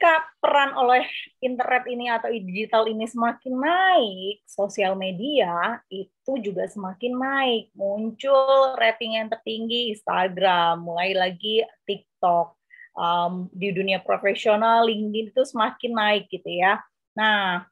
ketika peran oleh internet ini atau digital ini semakin naik, sosial media itu juga semakin naik. Muncul rating yang tertinggi Instagram, mulai lagi TikTok. Di dunia profesional, LinkedIn itu semakin naik gitu ya. Nah,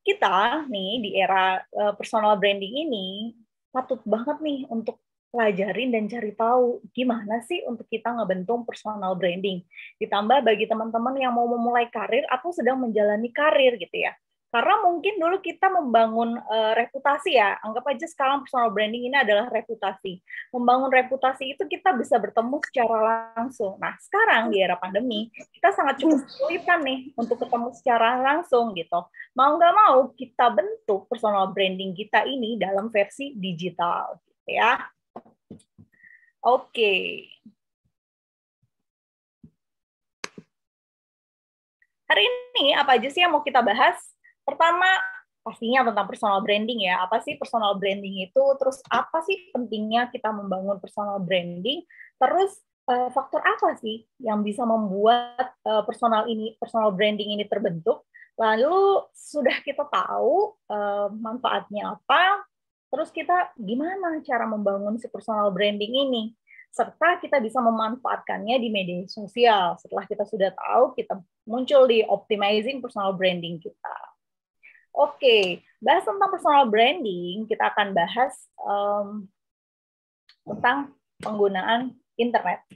kita nih di era personal branding ini patut banget nih untuk pelajarin dan cari tahu gimana sih untuk kita ngebentuk personal branding. Ditambah bagi teman-teman yang mau memulai karir atau sedang menjalani karir gitu ya. Karena mungkin dulu kita membangun reputasi ya, anggap aja sekarang personal branding ini adalah reputasi. Membangun reputasi itu kita bisa bertemu secara langsung. Nah, sekarang di era pandemi, kita sangat cukup kesulitan nih untuk ketemu secara langsung gitu. Mau nggak mau kita bentuk personal branding kita ini dalam versi digital gitu ya. Oke. Hari ini apa aja sih yang mau kita bahas? Pertama, pastinya tentang personal branding ya. Apa sih personal branding itu? Terus apa sih pentingnya kita membangun personal branding? Terus faktor apa sih yang bisa membuat personal branding ini terbentuk? Lalu sudah kita tahu manfaatnya apa? Terus kita gimana cara membangun si personal branding ini? Serta kita bisa memanfaatkannya di media sosial. Setelah kita sudah tahu, kita muncul di optimizing personal branding kita. Oke, bahas tentang personal branding, kita akan bahas tentang penggunaan internet.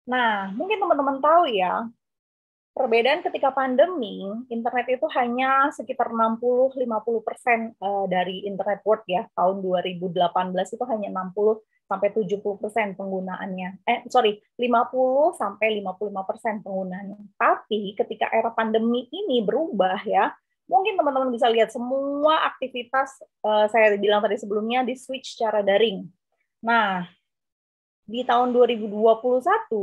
Nah, mungkin teman-teman tahu ya, perbedaan ketika pandemi, internet itu hanya sekitar 60-50% dari internet world ya. Tahun 2018 itu hanya 60-70% penggunaannya. 50-55% penggunaannya. Tapi ketika era pandemi ini berubah ya, mungkin teman-teman bisa lihat semua aktivitas saya bilang tadi sebelumnya di switch secara daring. Nah, di tahun 2021,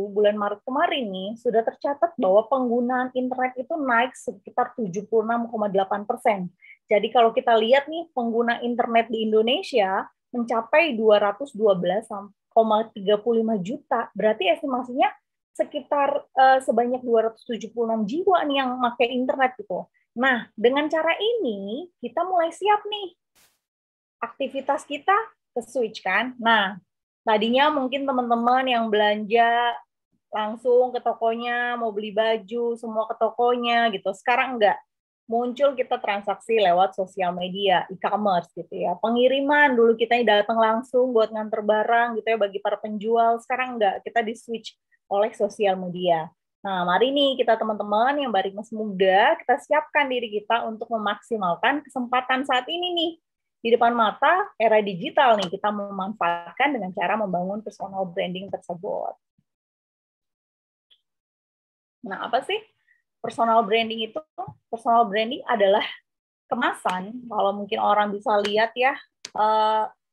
bulan Maret kemarin nih, sudah tercatat bahwa penggunaan internet itu naik sekitar 76,8%. Jadi kalau kita lihat nih, pengguna internet di Indonesia mencapai 212,35 juta. Berarti estimasinya sekitar sebanyak 276 jiwa nih yang pakai internet gitu. Nah, dengan cara ini, kita mulai siap nih. Aktivitas kita ke switch kan. Nah, tadinya mungkin teman-teman yang belanja langsung ke tokonya, mau beli baju, semua ke tokonya gitu. Sekarang enggak. Muncul kita transaksi lewat sosial media, e-commerce gitu ya. Pengiriman dulu kita datang langsung buat nganter barang gitu ya bagi para penjual. Sekarang enggak, kita di-switch oleh sosial media. Nah, mari nih kita teman-teman yang baru masih muda, kita siapkan diri kita untuk memaksimalkan kesempatan saat ini nih di depan mata era digital nih, kita memanfaatkan dengan cara membangun personal branding tersebut. Nah, apa sih personal branding itu? Personal branding adalah kemasan, kalau mungkin orang bisa lihat ya,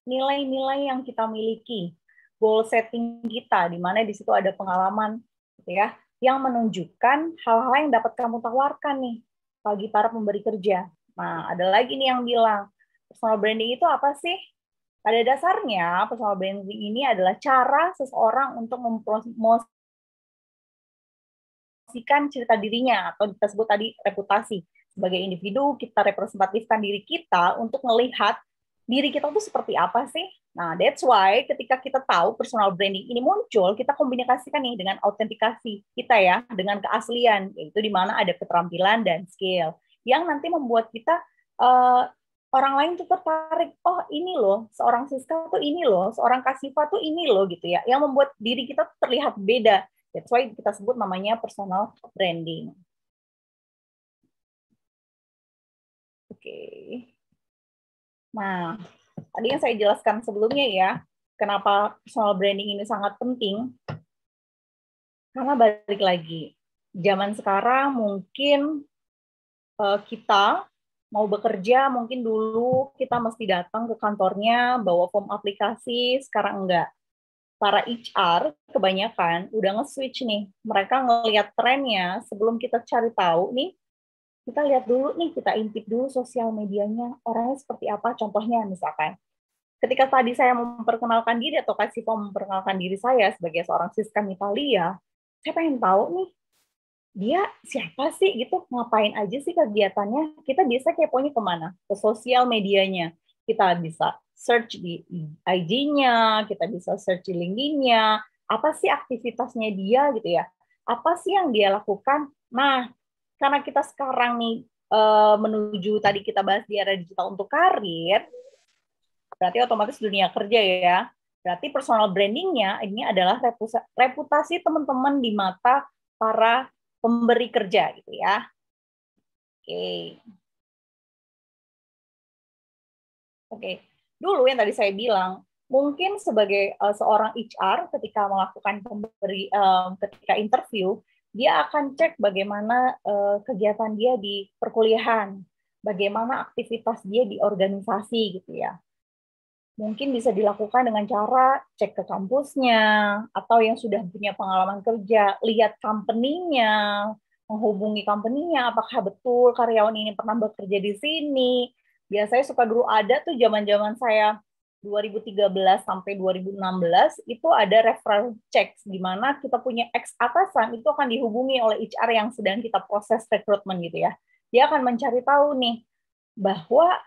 nilai-nilai yang kita miliki, goal setting kita, di mana di situ ada pengalaman, gitu ya, yang menunjukkan hal-hal yang dapat kamu tawarkan nih bagi para pemberi kerja. Nah, ada lagi nih yang bilang, personal branding itu apa sih? Pada dasarnya, personal branding ini adalah cara seseorang untuk mempromosikan cerita dirinya, atau kita sebut tadi reputasi. Sebagai individu, kita representatifkan diri kita untuk melihat diri kita itu seperti apa sih. Nah, that's why ketika kita tahu personal branding ini muncul, kita komunikasikan nih dengan autentikasi kita ya, dengan keaslian, yaitu di mana ada keterampilan dan skill, yang nanti membuat kita orang lain tuh tertarik, oh ini loh, seorang Siska tuh ini loh, seorang Kasifa tuh ini loh gitu ya, yang membuat diri kita terlihat beda. That's why kita sebut namanya personal branding. Oke. Nah, tadi yang saya jelaskan sebelumnya ya, kenapa personal branding ini sangat penting, karena balik lagi, zaman sekarang mungkin kita mau bekerja, mungkin dulu kita mesti datang ke kantornya, bawa form aplikasi, sekarang enggak. Para HR kebanyakan udah nge-switch nih. Mereka ngelihat trennya, sebelum kita cari tahu nih, kita lihat dulu nih, kita intip dulu sosial medianya, orangnya seperti apa, contohnya misalkan. Ketika tadi saya memperkenalkan diri atau kasih form memperkenalkan diri saya sebagai seorang Siska Mitalia, saya pengen tahu nih, dia siapa sih gitu, ngapain aja sih kegiatannya, kita bisa keponya kemana? Ke sosial medianya. Kita bisa search di IG-nya, kita bisa search di LinkedIn-nya, apa sih aktivitasnya dia gitu ya, apa sih yang dia lakukan. Nah, karena kita sekarang nih menuju tadi kita bahas di era digital untuk karir, berarti otomatis dunia kerja ya. Berarti personal branding-nya ini adalah reputasi teman-teman di mata para pemberi kerja gitu ya. Oke. Oke. Dulu yang tadi saya bilang, mungkin sebagai seorang HR ketika melakukan ketika interview, dia akan cek bagaimana kegiatan dia di perkuliahan, bagaimana aktivitas dia di organisasi gitu ya. Mungkin bisa dilakukan dengan cara cek ke kampusnya, atau yang sudah punya pengalaman kerja, lihat company-nya, menghubungi company-nya, apakah betul karyawan ini pernah bekerja di sini. Biasanya suka dulu ada tuh zaman-zaman saya 2013 sampai 2016, itu ada referral checks, di mana kita punya ex atasan, itu akan dihubungi oleh HR yang sedang kita proses rekrutmen gitu ya. Dia akan mencari tahu nih, bahwa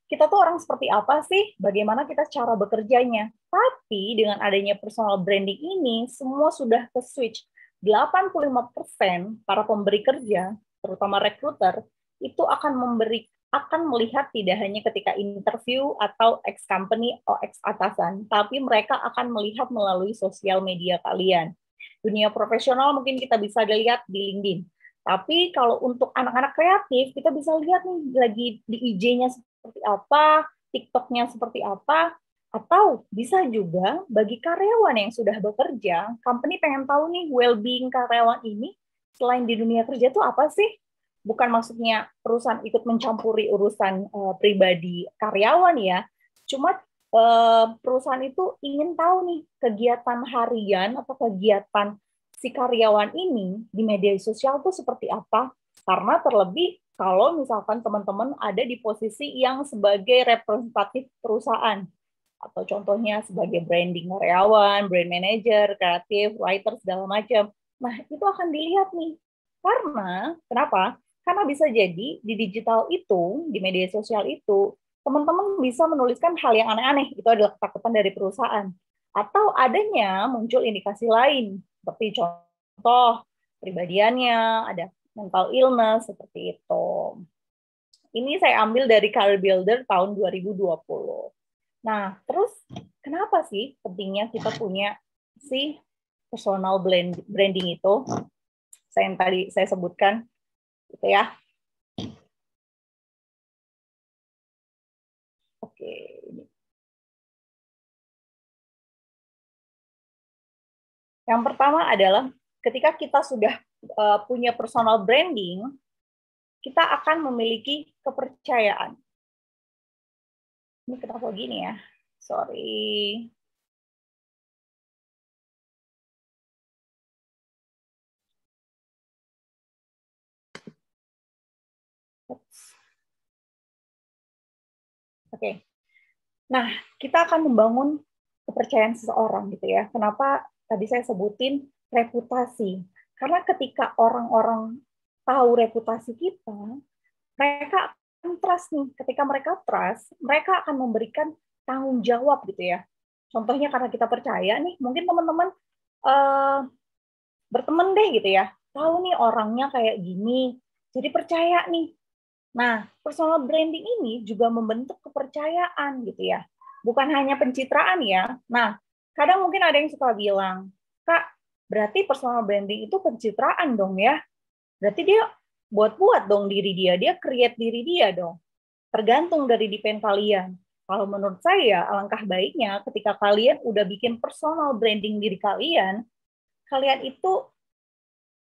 kita tuh orang seperti apa sih, bagaimana kita cara bekerjanya. Tapi dengan adanya personal branding ini, semua sudah ke switch. 85% para pemberi kerja, terutama recruiter, itu akan melihat tidak hanya ketika interview atau ex company atau ex atasan, tapi mereka akan melihat melalui sosial media kalian. Dunia profesional mungkin kita bisa lihat di LinkedIn. Tapi kalau untuk anak-anak kreatif, kita bisa lihat nih lagi di IG-nya seperti apa, TikTok-nya seperti apa, atau bisa juga bagi karyawan yang sudah bekerja, company pengen tahu nih well-being karyawan ini selain di dunia kerja itu apa sih? Bukan maksudnya perusahaan ikut mencampuri urusan pribadi karyawan ya, cuma perusahaan itu ingin tahu nih kegiatan harian atau kegiatan si karyawan ini di media sosial tuh seperti apa. Karena terlebih kalau misalkan teman-teman ada di posisi yang sebagai representatif perusahaan, atau contohnya sebagai branding karyawan, brand manager, kreatif, writer, segala macam. Nah, itu akan dilihat nih. Karena, kenapa? Karena bisa jadi di digital itu, di media sosial itu, teman-teman bisa menuliskan hal yang aneh-aneh. Itu adalah ketakutan dari perusahaan. Atau adanya muncul indikasi lain, seperti contoh pribadiannya, ada mental illness, seperti itu. Ini saya ambil dari Career Builder tahun 2020. Nah, terus kenapa sih pentingnya kita punya si personal branding itu? Yang tadi saya sebutkan, gitu ya. Oke. Yang pertama adalah ketika kita sudah punya personal branding, kita akan memiliki kepercayaan. Ini kenapa gini ya? Sorry. Oke. Nah, kita akan membangun kepercayaan seseorang gitu ya. Kenapa tadi saya sebutin reputasi? Karena ketika orang-orang tahu reputasi kita, mereka akan trust nih. Ketika mereka trust, mereka akan memberikan tanggung jawab gitu ya. Contohnya karena kita percaya nih, mungkin teman-teman berteman deh gitu ya. Tahu nih orangnya kayak gini, jadi percaya nih. Nah, personal branding ini juga membentuk kepercayaan gitu ya. Bukan hanya pencitraan ya. Nah, kadang mungkin ada yang suka bilang, Kak, berarti personal branding itu pencitraan dong ya. Berarti dia buat-buat dong diri dia create diri dia dong. Tergantung dari depend kalian. Kalau menurut saya, alangkah baiknya ketika kalian udah bikin personal branding diri kalian, kalian itu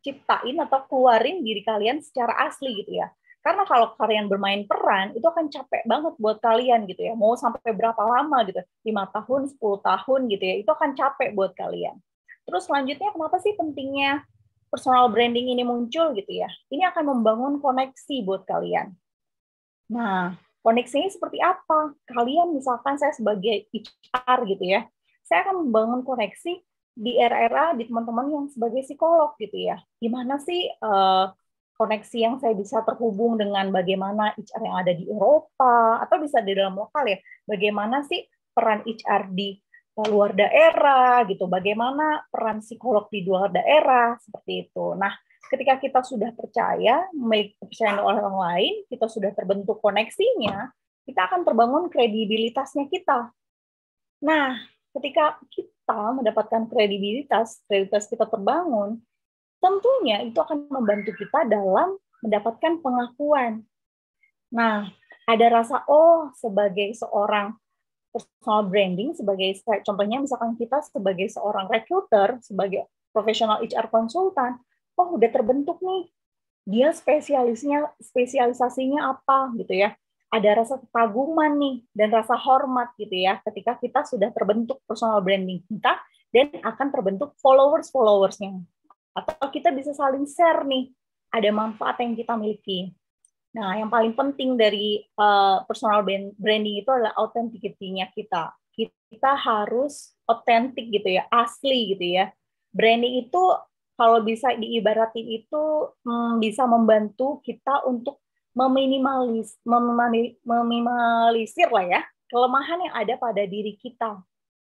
ciptain atau keluarin diri kalian secara asli gitu ya. Karena kalau kalian bermain peran, itu akan capek banget buat kalian gitu ya. Mau sampai berapa lama gitu, 5 tahun, 10 tahun gitu ya, itu akan capek buat kalian. Terus selanjutnya, kenapa sih pentingnya personal branding ini muncul gitu ya? Ini akan membangun koneksi buat kalian. Nah, koneksinya seperti apa? Kalian misalkan saya sebagai HR gitu ya, saya akan membangun koneksi di era-era di teman-teman yang sebagai psikolog gitu ya. Gimana sih koneksi yang saya bisa terhubung dengan bagaimana HR yang ada di Eropa atau bisa di dalam lokal ya. Bagaimana sih peran HR di luar daerah gitu. Bagaimana peran psikolog di luar daerah seperti itu. Nah, ketika kita sudah percaya, memiliki kepercayaan oleh orang lain, kita sudah terbentuk koneksinya, kita akan terbangun kredibilitasnya kita. Nah, ketika kita mendapatkan kredibilitas kita terbangun, tentunya itu akan membantu kita dalam mendapatkan pengakuan. Nah, ada rasa, oh, sebagai seorang personal branding, sebagai contohnya misalkan kita sebagai seorang recruiter, sebagai profesional HR konsultan, oh, udah terbentuk nih, dia spesialisasinya apa gitu ya. Ada rasa kekaguman nih dan rasa hormat gitu ya ketika kita sudah terbentuk personal branding kita dan akan terbentuk followersnya. Atau kita bisa saling share nih, ada manfaat yang kita miliki. Nah, yang paling penting dari personal branding itu adalah authenticity-nya kita. Kita harus otentik gitu ya, asli gitu ya. Branding itu kalau bisa diibaratin itu bisa membantu kita untuk meminimalisir lah ya kelemahan yang ada pada diri kita.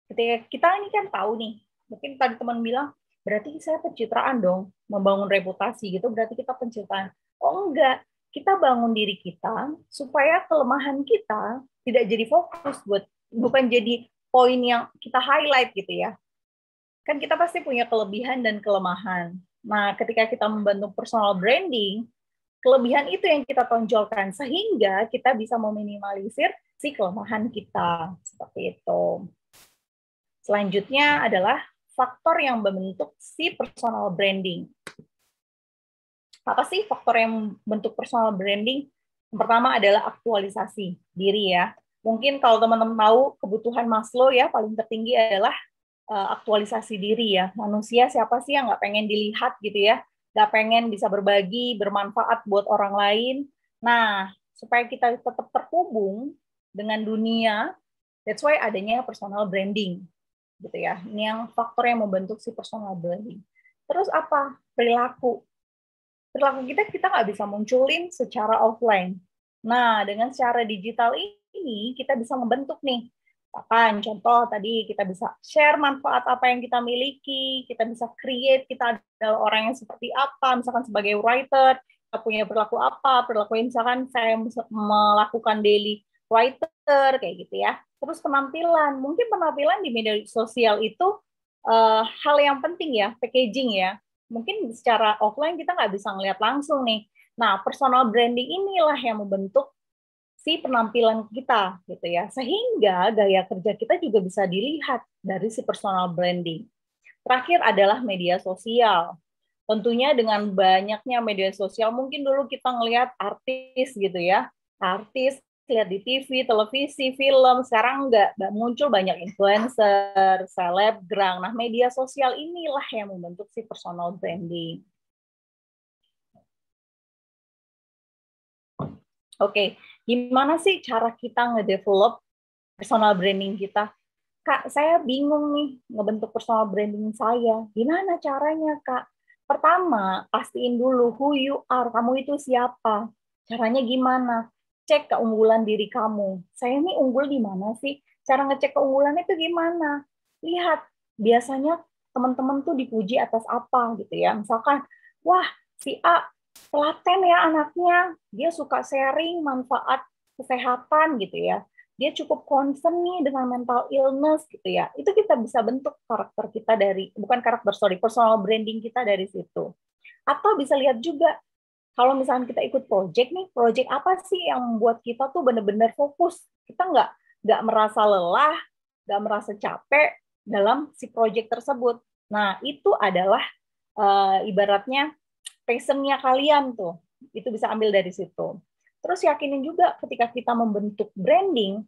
Ketika kita ini kan tahu nih, mungkin tadi teman bilang, berarti saya pencitraan dong, membangun reputasi gitu, berarti kita pencitraan. Oh enggak, kita bangun diri kita supaya kelemahan kita tidak jadi fokus bukan jadi poin yang kita highlight gitu ya. Kan kita pasti punya kelebihan dan kelemahan. Nah, ketika kita membantu personal branding, kelebihan itu yang kita tonjolkan sehingga kita bisa meminimalisir si kelemahan kita. Seperti itu. Selanjutnya adalah faktor yang membentuk si personal branding. Apa sih faktor yang membentuk personal branding? Yang pertama adalah aktualisasi diri ya. Mungkin kalau teman-teman tahu kebutuhan Maslow ya, paling tertinggi adalah aktualisasi diri ya. Manusia siapa sih yang nggak pengen dilihat gitu ya, nggak pengen bisa berbagi, bermanfaat buat orang lain. Nah, supaya kita tetap terhubung dengan dunia, that's why adanya personal branding, gitu ya. Ini yang faktor yang membentuk si personal branding. Terus apa? Perilaku. Perilaku kita nggak bisa munculin secara offline. Nah, dengan secara digital ini, kita bisa membentuk nih. Misalkan contoh tadi kita bisa share manfaat apa yang kita miliki, kita bisa create, kita adalah orang yang seperti apa, misalkan sebagai writer, kita punya perilaku apa, perilaku misalkan saya melakukan daily writer, kayak gitu ya. Terus penampilan, mungkin penampilan di media sosial itu hal yang penting ya, packaging ya. Mungkin secara offline kita nggak bisa ngelihat langsung nih. Nah, personal branding inilah yang membentuk si penampilan kita gitu ya, sehingga gaya kerja kita juga bisa dilihat dari si personal branding. Terakhir adalah media sosial. Tentunya dengan banyaknya media sosial, mungkin dulu kita ngelihat artis gitu ya, artis lihat di TV, televisi, film, sekarang nggak muncul banyak influencer, selebgram. Nah, media sosial inilah yang membentuk si personal branding. Oke, gimana sih cara kita ngedevelop personal branding kita? Kak, saya bingung nih ngebentuk personal branding saya. Gimana caranya, Kak? Pertama, pastiin dulu who you are. Kamu itu siapa? Caranya gimana? Cek keunggulan diri kamu. Saya ini unggul di mana sih? Cara ngecek keunggulan itu gimana? Lihat, biasanya teman-teman tuh dipuji atas apa gitu ya. Misalkan, wah, si A telaten ya anaknya, dia suka sharing manfaat kesehatan gitu ya, dia cukup concern nih dengan mental illness gitu ya, itu kita bisa bentuk karakter kita dari, bukan karakter, sorry, personal branding kita dari situ. Atau bisa lihat juga, kalau misalnya kita ikut project nih, project apa sih yang membuat kita tuh benar-benar fokus, kita nggak merasa lelah, nggak merasa capek dalam si project tersebut. Nah, itu adalah ibaratnya passion-nya kalian tuh, itu bisa ambil dari situ. Terus yakinin juga ketika kita membentuk branding,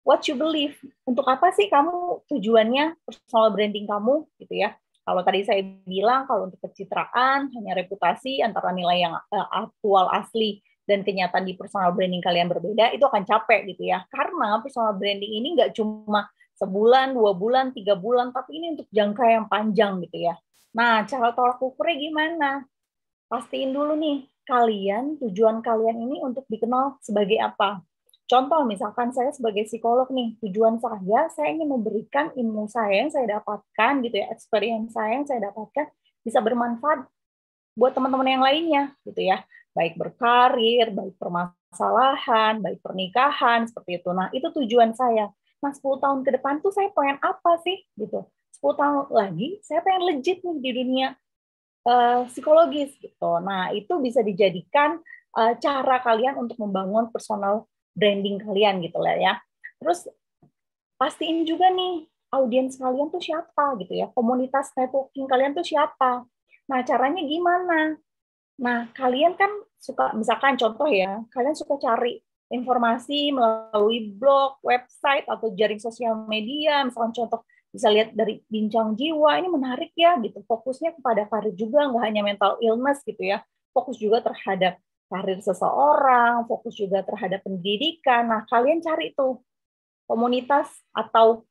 what you believe, untuk apa sih kamu tujuannya personal branding kamu gitu ya. Kalau tadi saya bilang kalau untuk pencitraan hanya reputasi antara nilai yang aktual asli dan kenyataan di personal branding kalian berbeda, itu akan capek gitu ya. Karena personal branding ini nggak cuma sebulan, 2 bulan, 3 bulan, tapi ini untuk jangka yang panjang gitu ya. Nah, cara tolak ukurnya gimana? Pastiin dulu nih, tujuan kalian ini untuk dikenal sebagai apa. Contoh, misalkan saya sebagai psikolog nih, tujuan saya ingin memberikan ilmu saya yang saya dapatkan, gitu ya, experience saya yang saya dapatkan, bisa bermanfaat buat teman-teman yang lainnya, gitu ya. Baik berkarir, baik permasalahan, baik pernikahan, seperti itu. Nah, itu tujuan saya. Nah, 10 tahun ke depan tuh saya pengen apa sih, gitu. 10 tahun lagi, saya pengen legit nih di dunia psikologis, gitu. Nah, itu bisa dijadikan cara kalian untuk membangun personal branding kalian gitu lah ya. Terus pastiin juga nih audiens kalian tuh siapa gitu ya. Komunitas networking kalian tuh siapa. Nah, caranya gimana? Nah, kalian kan suka misalkan contoh ya, kalian suka cari informasi melalui blog, website atau jaring sosial media, misalkan contoh bisa lihat dari Bincang Jiwa, ini menarik ya gitu. Fokusnya kepada karir juga, nggak hanya mental illness gitu ya. Fokus juga terhadap karir seseorang, fokus juga terhadap pendidikan. Nah, kalian cari tuh komunitas atau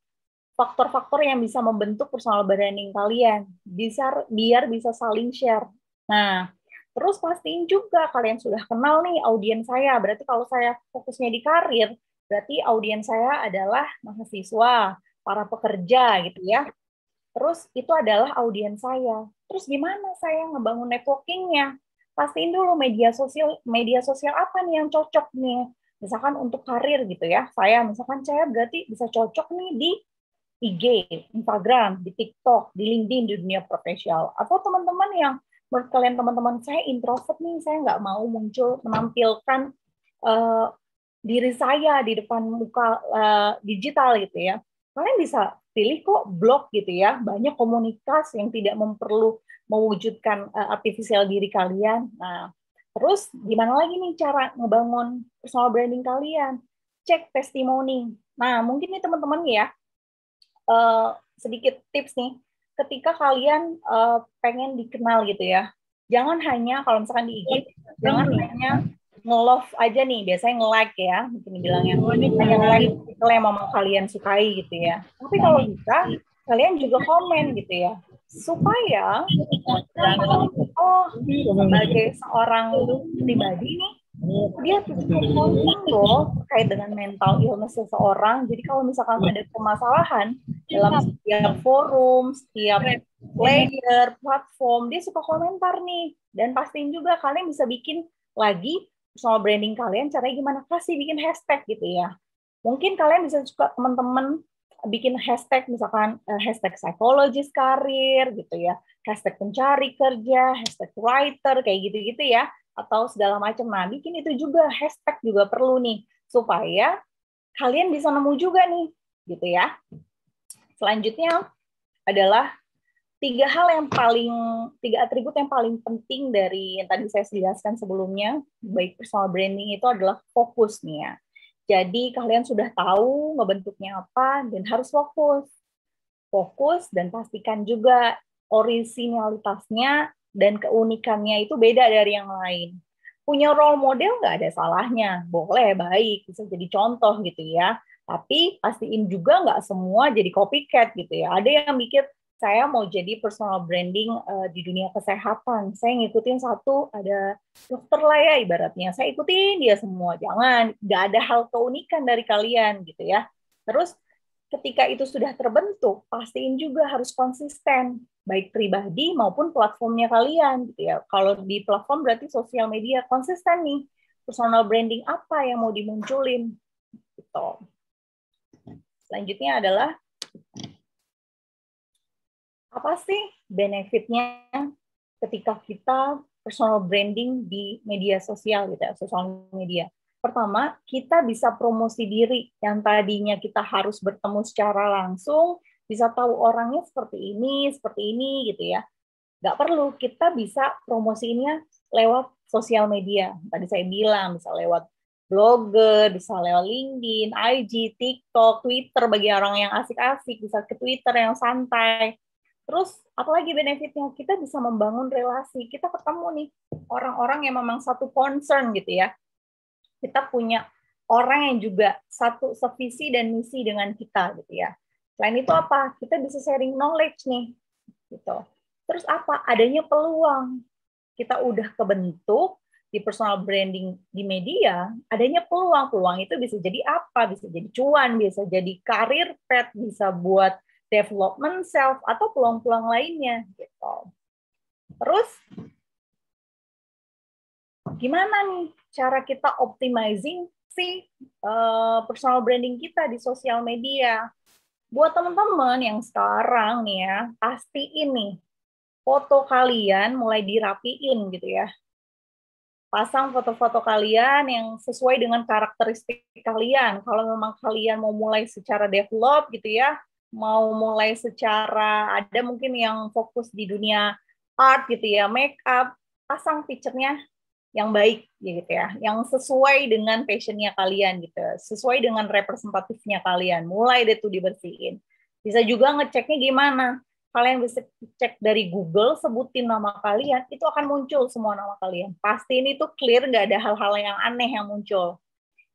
faktor-faktor yang bisa membentuk personal branding kalian, biar bisa saling share. Nah, terus pastiin juga kalian sudah kenal nih audiens saya. Berarti kalau saya fokusnya di karir, berarti audiens saya adalah mahasiswa, para pekerja gitu ya. Terus itu adalah audiens saya. Terus gimana saya ngebangun networkingnya? Pastiin dulu media sosial apa nih yang cocok nih. Misalkan untuk karir gitu ya. Misalkan saya berarti bisa cocok nih di IG, Instagram, di TikTok, di LinkedIn, di dunia profesional. Atau teman-teman yang menurut kalian teman-teman saya introvert nih, saya nggak mau muncul menampilkan uh, diri saya di depan muka digital gitu ya. Kalian bisa pilih kok blog gitu ya, banyak komunitas yang tidak perlu mewujudkan artificial diri kalian. Nah, terus gimana lagi nih cara ngebangun personal branding kalian? Cek testimoni. Nah, mungkin nih teman-teman ya, sedikit tips nih, ketika kalian pengen dikenal gitu ya, jangan hanya kalau misalkan di IG, jangan hanya nge-love aja nih, biasanya nge-like ya, mungkin dibilangnya, hanya nge-like artikel yang mau kalian sukai gitu ya. Tapi kalau bisa, kalian juga komen gitu ya, supaya oh sebagai seorang pribadi nih, dia cukup concern loh terkait dengan mental illness seseorang. Jadi kalau misalkan ada permasalahan dalam setiap forum, setiap player, platform, dia suka komentar nih. Dan pastiin juga kalian bisa bikin lagi personal branding kalian, caranya gimana? Kasih bikin hashtag gitu ya. Mungkin kalian bisa suka teman-teman bikin hashtag, misalkan hashtag psikologis karir gitu ya, hashtag pencari kerja, hashtag writer, kayak gitu-gitu ya, atau segala macam. Nah, bikin itu juga, hashtag juga perlu nih, supaya kalian bisa nemu juga nih, gitu ya. Selanjutnya adalah tiga atribut yang paling penting dari yang tadi saya jelaskan sebelumnya, baik personal branding itu adalah fokus nih ya. Jadi kalian sudah tahu ngebentuknya apa dan harus fokus. Fokus dan pastikan juga orisinalitasnya dan keunikannya itu beda dari yang lain. Punya role model nggak ada salahnya, boleh, baik, bisa jadi contoh gitu ya. Tapi pastiin juga nggak semua jadi copycat gitu ya. Ada yang mikir, saya mau jadi personal branding di dunia kesehatan. Saya ngikutin satu, ada dokter lah ya ibaratnya. Saya ikutin dia semua. Jangan, nggak ada hal keunikan dari kalian gitu ya. Terus ketika itu sudah terbentuk, pastiin juga harus konsisten, baik pribadi maupun platformnya kalian gitu ya. Kalau di platform berarti sosial media, konsisten nih. Personal branding apa yang mau dimunculin gitu. Selanjutnya adalah apa sih benefitnya ketika kita personal branding di media sosial gitu ya, sosial media. Pertama, kita bisa promosi diri yang tadinya kita harus bertemu secara langsung, bisa tahu orangnya seperti ini gitu ya. Nggak perlu, kita bisa promosinya lewat sosial media. Tadi saya bilang, bisa lewat blogger, bisa lewat LinkedIn, IG, TikTok, Twitter bagi orang yang asik-asik, bisa ke Twitter yang santai. Terus, apalagi benefitnya? Kita bisa membangun relasi. Kita ketemu nih orang-orang yang memang satu concern gitu ya. Kita punya orang yang juga satu sevisi dan misi dengan kita gitu ya. Selain itu apa? Kita bisa sharing knowledge nih, gitu. Terus apa? Adanya peluang. Kita udah kebentuk di personal branding di media, adanya peluang. Peluang itu bisa jadi apa? Bisa jadi cuan, bisa jadi karir path, bisa buat development self, atau peluang-peluang lainnya, gitu. Terus, gimana nih cara kita optimizing si personal branding kita di sosial media? Buat teman-teman yang sekarang nih ya, pastiin nih foto kalian mulai dirapiin gitu ya. Pasang foto-foto kalian yang sesuai dengan karakteristik kalian. Kalau memang kalian mau mulai secara develop gitu ya, mau mulai secara, ada mungkin yang fokus di dunia art gitu ya, make up, pasang picture-nya yang baik gitu ya, yang sesuai dengan passion-nya kalian gitu, sesuai dengan representatifnya kalian. Mulai deh tuh dibersihin. Bisa juga ngeceknya gimana? Kalian bisa cek dari Google, sebutin nama kalian, itu akan muncul semua nama kalian. Pasti ini tuh clear, nggak ada hal-hal yang aneh yang muncul.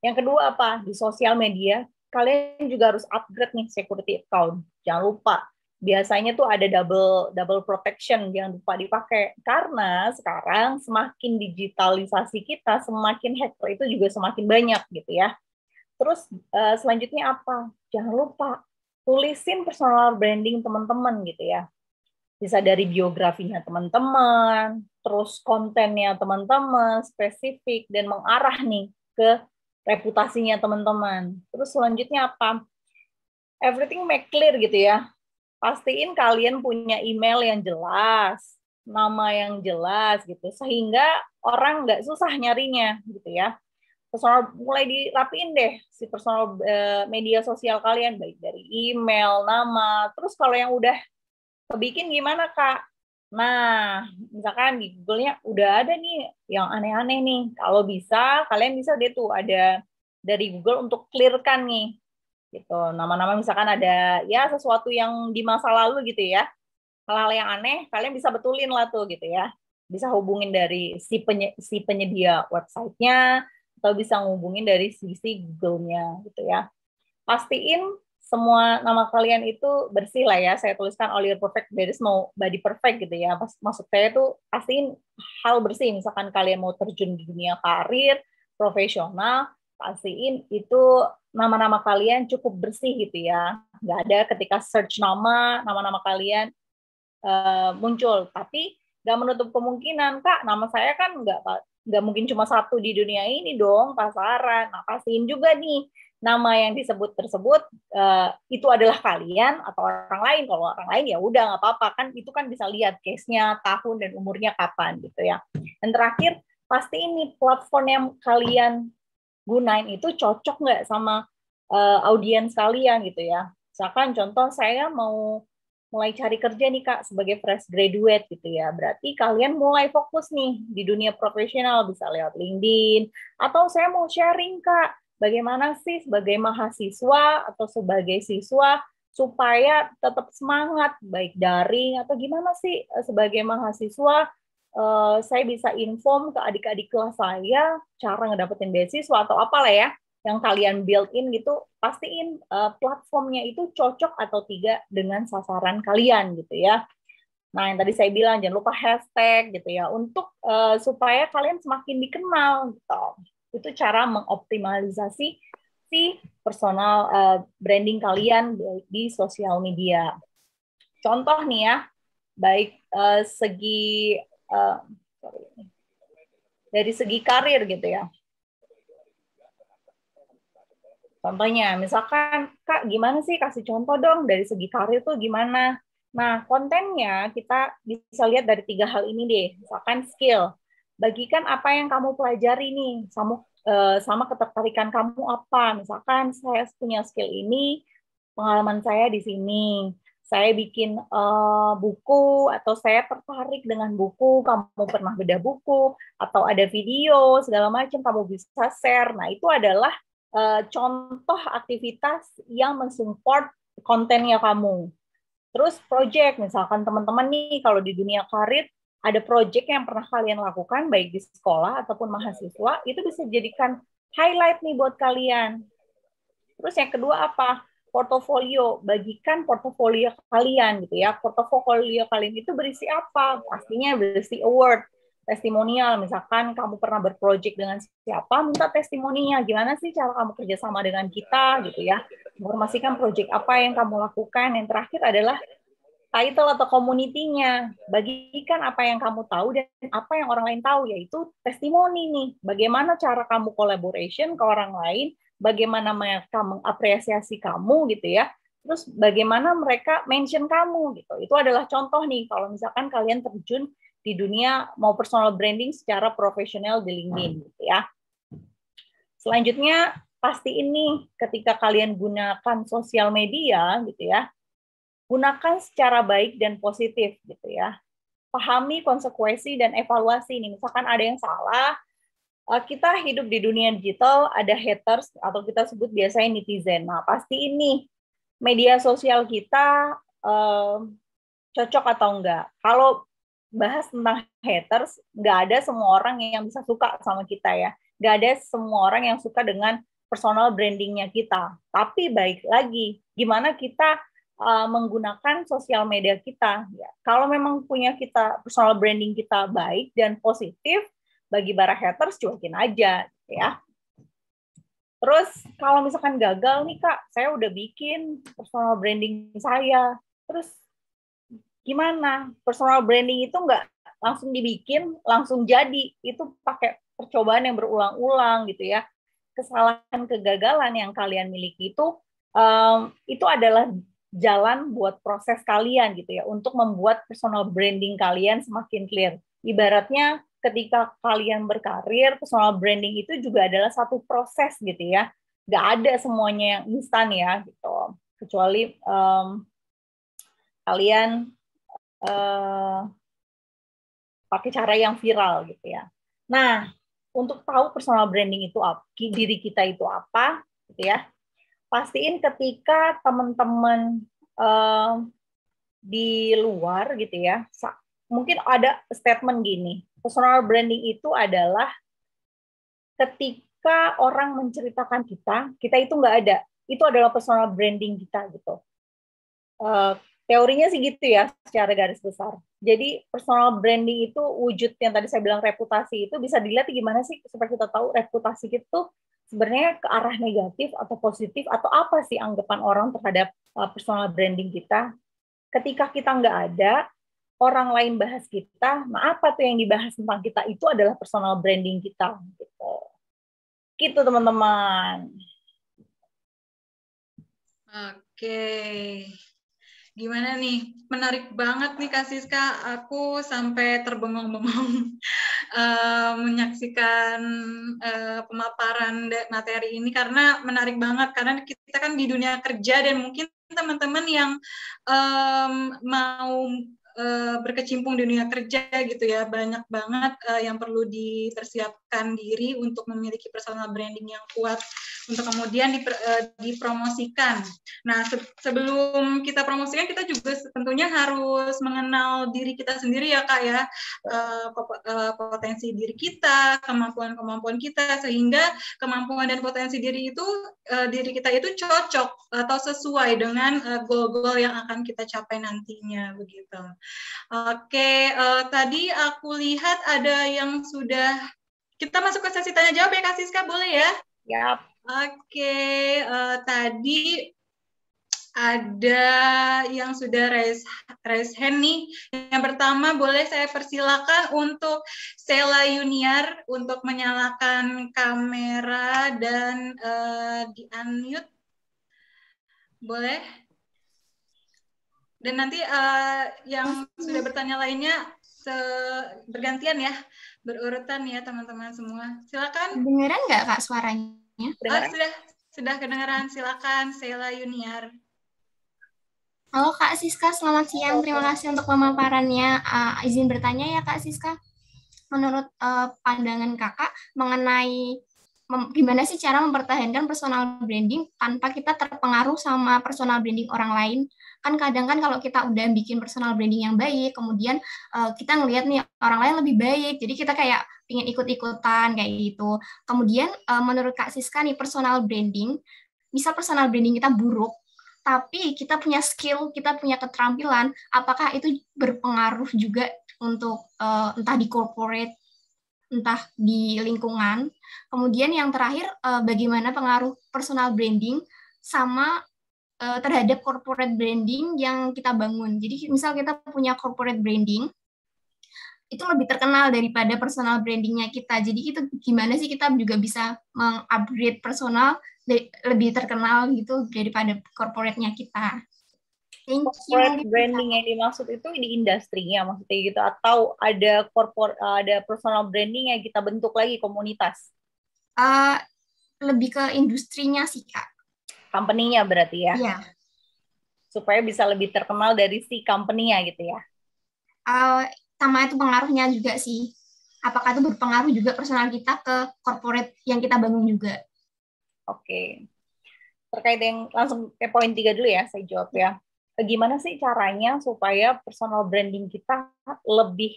Yang kedua apa? Di sosial media, kalian juga harus upgrade nih security account. Jangan lupa, biasanya tuh ada double protection, jangan lupa dipakai. Karena sekarang semakin digitalisasi kita, semakin hacker itu juga semakin banyak gitu ya. Terus selanjutnya apa? Jangan lupa tulisin personal branding teman-teman gitu ya. Bisa dari biografinya teman-teman, terus kontennya teman-teman, spesifik, dan mengarah nih ke reputasinya teman-teman. Terus selanjutnya apa? Everything make clear gitu ya. Pastiin kalian punya email yang jelas, nama yang jelas gitu, sehingga orang nggak susah nyarinya gitu ya. Personal, mulai dirapiin deh si personal media sosial kalian, baik dari email, nama. Terus kalau yang udah kebikin gimana Kak? Nah, misalkan di Google-nya udah ada nih yang aneh-aneh nih. Kalau bisa, kalian bisa deh tuh ada dari Google untuk clear-kan nih. Gitu. Nama-nama misalkan ada ya sesuatu yang di masa lalu gitu ya. Hal-hal yang aneh, kalian bisa betulin lah tuh gitu ya. Bisa hubungin dari si penyedia website-nya, atau bisa ngubungin dari sisi Google-nya gitu ya. Pastiin semua nama kalian itu bersih lah ya. Saya tuliskan all your perfect, there is no body perfect gitu ya. Maksud saya tuh pastiin hal bersih. Misalkan kalian mau terjun di dunia karir, profesional, pastiin itu nama-nama kalian cukup bersih gitu ya. Nggak ada ketika search nama-nama kalian muncul. Tapi nggak menutup kemungkinan, Kak, nama saya kan nggak mungkin cuma satu di dunia ini dong, pasaran. Nah, pastiin juga nih nama yang disebut tersebut itu adalah kalian atau orang lain. Kalau orang lain ya udah nggak apa-apa, kan itu kan bisa lihat case-nya, tahun dan umurnya kapan gitu ya. Dan terakhir, pasti ini platform yang kalian gunain itu cocok nggak sama audiens kalian gitu ya. Misalkan contoh saya mau mulai cari kerja nih Kak sebagai fresh graduate gitu ya. Berarti kalian mulai fokus nih di dunia profesional, bisa lewat LinkedIn, atau saya mau sharing Kak, bagaimana sih sebagai mahasiswa atau sebagai siswa supaya tetap semangat, baik daring atau gimana sih sebagai mahasiswa saya bisa inform ke adik-adik kelas saya cara ngedapetin beasiswa atau apalah ya yang kalian build in gitu, pastiin platformnya itu cocok atau tidak dengan sasaran kalian gitu ya. Nah, yang tadi saya bilang jangan lupa hashtag gitu ya untuk supaya kalian semakin dikenal gitu. Itu cara mengoptimalisasi si personal branding kalian di sosial media. Contoh nih ya, baik segi dari segi karir gitu ya. Contohnya, misalkan, Kak, gimana sih? Kasih contoh dong dari segi karir tuh gimana? Nah, kontennya kita bisa lihat dari 3 hal ini deh. Misalkan skill. Bagikan apa yang kamu pelajari nih, sama ketertarikan kamu apa. Misalkan saya punya skill ini, pengalaman saya di sini. Saya bikin buku, atau saya tertarik dengan buku, kamu pernah bedah buku, atau ada video, segala macam, kamu bisa share. Nah, itu adalah contoh aktivitas yang mensupport kontennya kamu. Terus project, misalkan teman-teman nih kalau di dunia karir ada project yang pernah kalian lakukan baik di sekolah ataupun mahasiswa, itu bisa jadikan highlight nih buat kalian. Terus yang kedua apa? portofolio, bagikan portofolio kalian gitu ya. Portofolio kalian itu berisi apa? Pastinya berisi award, testimonial. Misalkan kamu pernah berproject dengan siapa, minta testimoninya. Gimana sih cara kamu kerjasama dengan kita gitu ya. Informasikan project apa yang kamu lakukan. Yang terakhir adalah title atau community-nya. Bagikan apa yang kamu tahu dan apa yang orang lain tahu, yaitu testimoni nih. Bagaimana cara kamu collaboration ke orang lain, bagaimana mereka mengapresiasi kamu gitu ya. Terus bagaimana mereka mention kamu gitu. Itu adalah contoh nih kalau misalkan kalian terjun di dunia mau personal branding secara profesional di LinkedIn gitu ya. Selanjutnya pasti ini ketika kalian gunakan sosial media gitu ya, gunakan secara baik dan positif gitu ya. Pahami konsekuensi dan evaluasi nih. Misalkan ada yang salah, kita hidup di dunia digital, ada haters atau kita sebut biasanya netizen. Nah, pasti ini media sosial kita cocok atau enggak. Kalau bahas tentang haters, nggak ada semua orang yang bisa suka sama kita ya. Nggak ada semua orang yang suka dengan personal brandingnya kita. Tapi baik lagi, gimana kita menggunakan sosial media kita. Ya. Kalau memang punya kita personal branding kita baik dan positif, bagi para haters cuekin aja, ya. Terus kalau misalkan gagal nih Kak, saya udah bikin personal branding saya, terus gimana? Personal branding itu nggak langsung dibikin, langsung jadi. Itu pakai percobaan yang berulang-ulang gitu ya. Kesalahan, kegagalan yang kalian miliki itu adalah jalan buat proses kalian gitu ya untuk membuat personal branding kalian semakin clear. Ibaratnya ketika kalian berkarir, personal branding itu juga adalah satu proses gitu ya. Nggak ada semuanya yang instan ya gitu. Kecuali kalian pakai cara yang viral gitu ya. Nah, untuk tahu personal branding itu apa, diri kita itu apa gitu ya. Pastiin ketika teman-teman di luar gitu ya, mungkin ada statement gini, personal branding itu adalah ketika orang menceritakan kita itu nggak ada, itu adalah personal branding kita gitu. Teorinya sih gitu ya, secara garis besar. Jadi personal branding itu wujud yang tadi saya bilang reputasi itu bisa dilihat gimana sih supaya kita tahu reputasi itu sebenarnya ke arah negatif atau positif atau apa sih anggapan orang terhadap personal branding kita. Ketika kita nggak ada, orang lain bahas kita, nah apa tuh yang dibahas tentang kita itu adalah personal branding kita. Gitu teman-teman. Oke. Gimana nih? Menarik banget nih Kak Siska. Aku sampai terbengong-bengong menyaksikan pemaparan materi ini karena menarik banget. Karena kita kan di dunia kerja dan mungkin teman-teman yang mau berkecimpung di dunia kerja gitu ya, banyak banget yang perlu dipersiapkan diri untuk memiliki personal branding yang kuat untuk kemudian dipromosikan. Nah, sebelum kita promosikan, kita juga tentunya harus mengenal diri kita sendiri ya Kak ya, potensi diri kita, kemampuan-kemampuan kita, sehingga kemampuan dan potensi diri kita itu cocok atau sesuai dengan goal-goal yang akan kita capai nantinya begitu. Oke, tadi aku lihat ada yang sudah, kita masuk ke sesi tanya jawab ya Kak Siska, boleh ya? Yap. Oke, tadi ada yang sudah raise hand nih. Yang pertama boleh saya persilakan untuk Sheila Yuniar untuk menyalakan kamera dan di-unmute. Boleh? Dan nanti yang sudah bertanya lainnya bergantian ya, berurutan ya teman-teman semua. Silakan. Dengeran nggak Kak suaranya? Sudah kedengaran. Silakan Sheila Yuniar. Halo Kak Siska, selamat siang. Terima kasih untuk pemaparannya. Izin bertanya ya Kak Siska. Menurut pandangan Kakak mengenai gimana sih cara mempertahankan personal branding tanpa kita terpengaruh sama personal branding orang lain? Kan kadang kan kalau kita udah bikin personal branding yang baik, kemudian kita ngelihat nih orang lain lebih baik, jadi kita kayak ingin ikut-ikutan kayak gitu. Kemudian menurut Kak Siska nih, personal branding kita buruk, tapi kita punya skill, kita punya keterampilan, apakah itu berpengaruh juga untuk entah di corporate, entah di lingkungan. Kemudian yang terakhir, bagaimana pengaruh personal branding sama terhadap corporate branding yang kita bangun. Jadi misal kita punya corporate branding, itu lebih terkenal daripada personal brandingnya kita. Jadi itu gimana sih kita juga bisa mengupgrade personal lebih terkenal gitu daripada corporate-nya kita. Thank you. Corporate branding yang dimaksud itu di industrinya maksudnya gitu, atau ada personal branding yang kita bentuk lagi komunitas? Lebih ke industrinya sih, Kak. Company-nya berarti ya? Iya. Supaya bisa lebih terkenal dari si company-nya gitu ya? Sama itu pengaruhnya juga sih. Apakah itu berpengaruh juga personal kita ke corporate yang kita bangun juga? Oke. Terkait yang langsung ke poin 3 dulu ya, saya jawab ya. Gimana sih caranya supaya personal branding kita lebih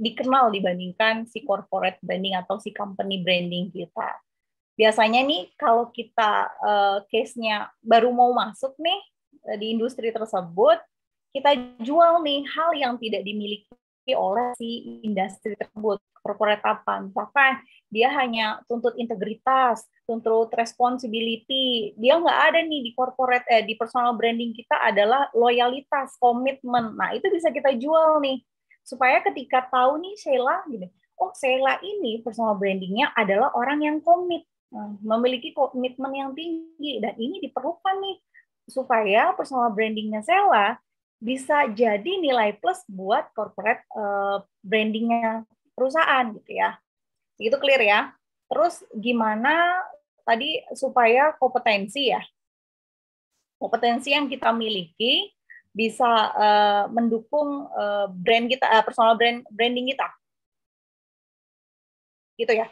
dikenal dibandingkan si corporate branding atau si company branding kita? Biasanya nih kalau kita case-nya baru mau masuk nih di industri tersebut, kita jual nih hal yang tidak dimiliki oleh si industri tersebut. Corporate apa? Misalkan dia hanya tuntut integritas, tuntut responsibility. Dia nggak ada nih di corporate, di personal branding kita adalah loyalitas, komitmen. Nah, itu bisa kita jual nih. Supaya ketika tahu nih Sheila, gini, oh Sheila ini personal brandingnya adalah orang yang komit, memiliki komitmen yang tinggi. Dan ini diperlukan nih, supaya personal brandingnya Sheila bisa jadi nilai plus buat corporate brandingnya perusahaan gitu ya. Itu clear ya. Terus gimana tadi supaya kompetensi yang kita miliki bisa mendukung brand kita, personal branding kita. Gitu ya.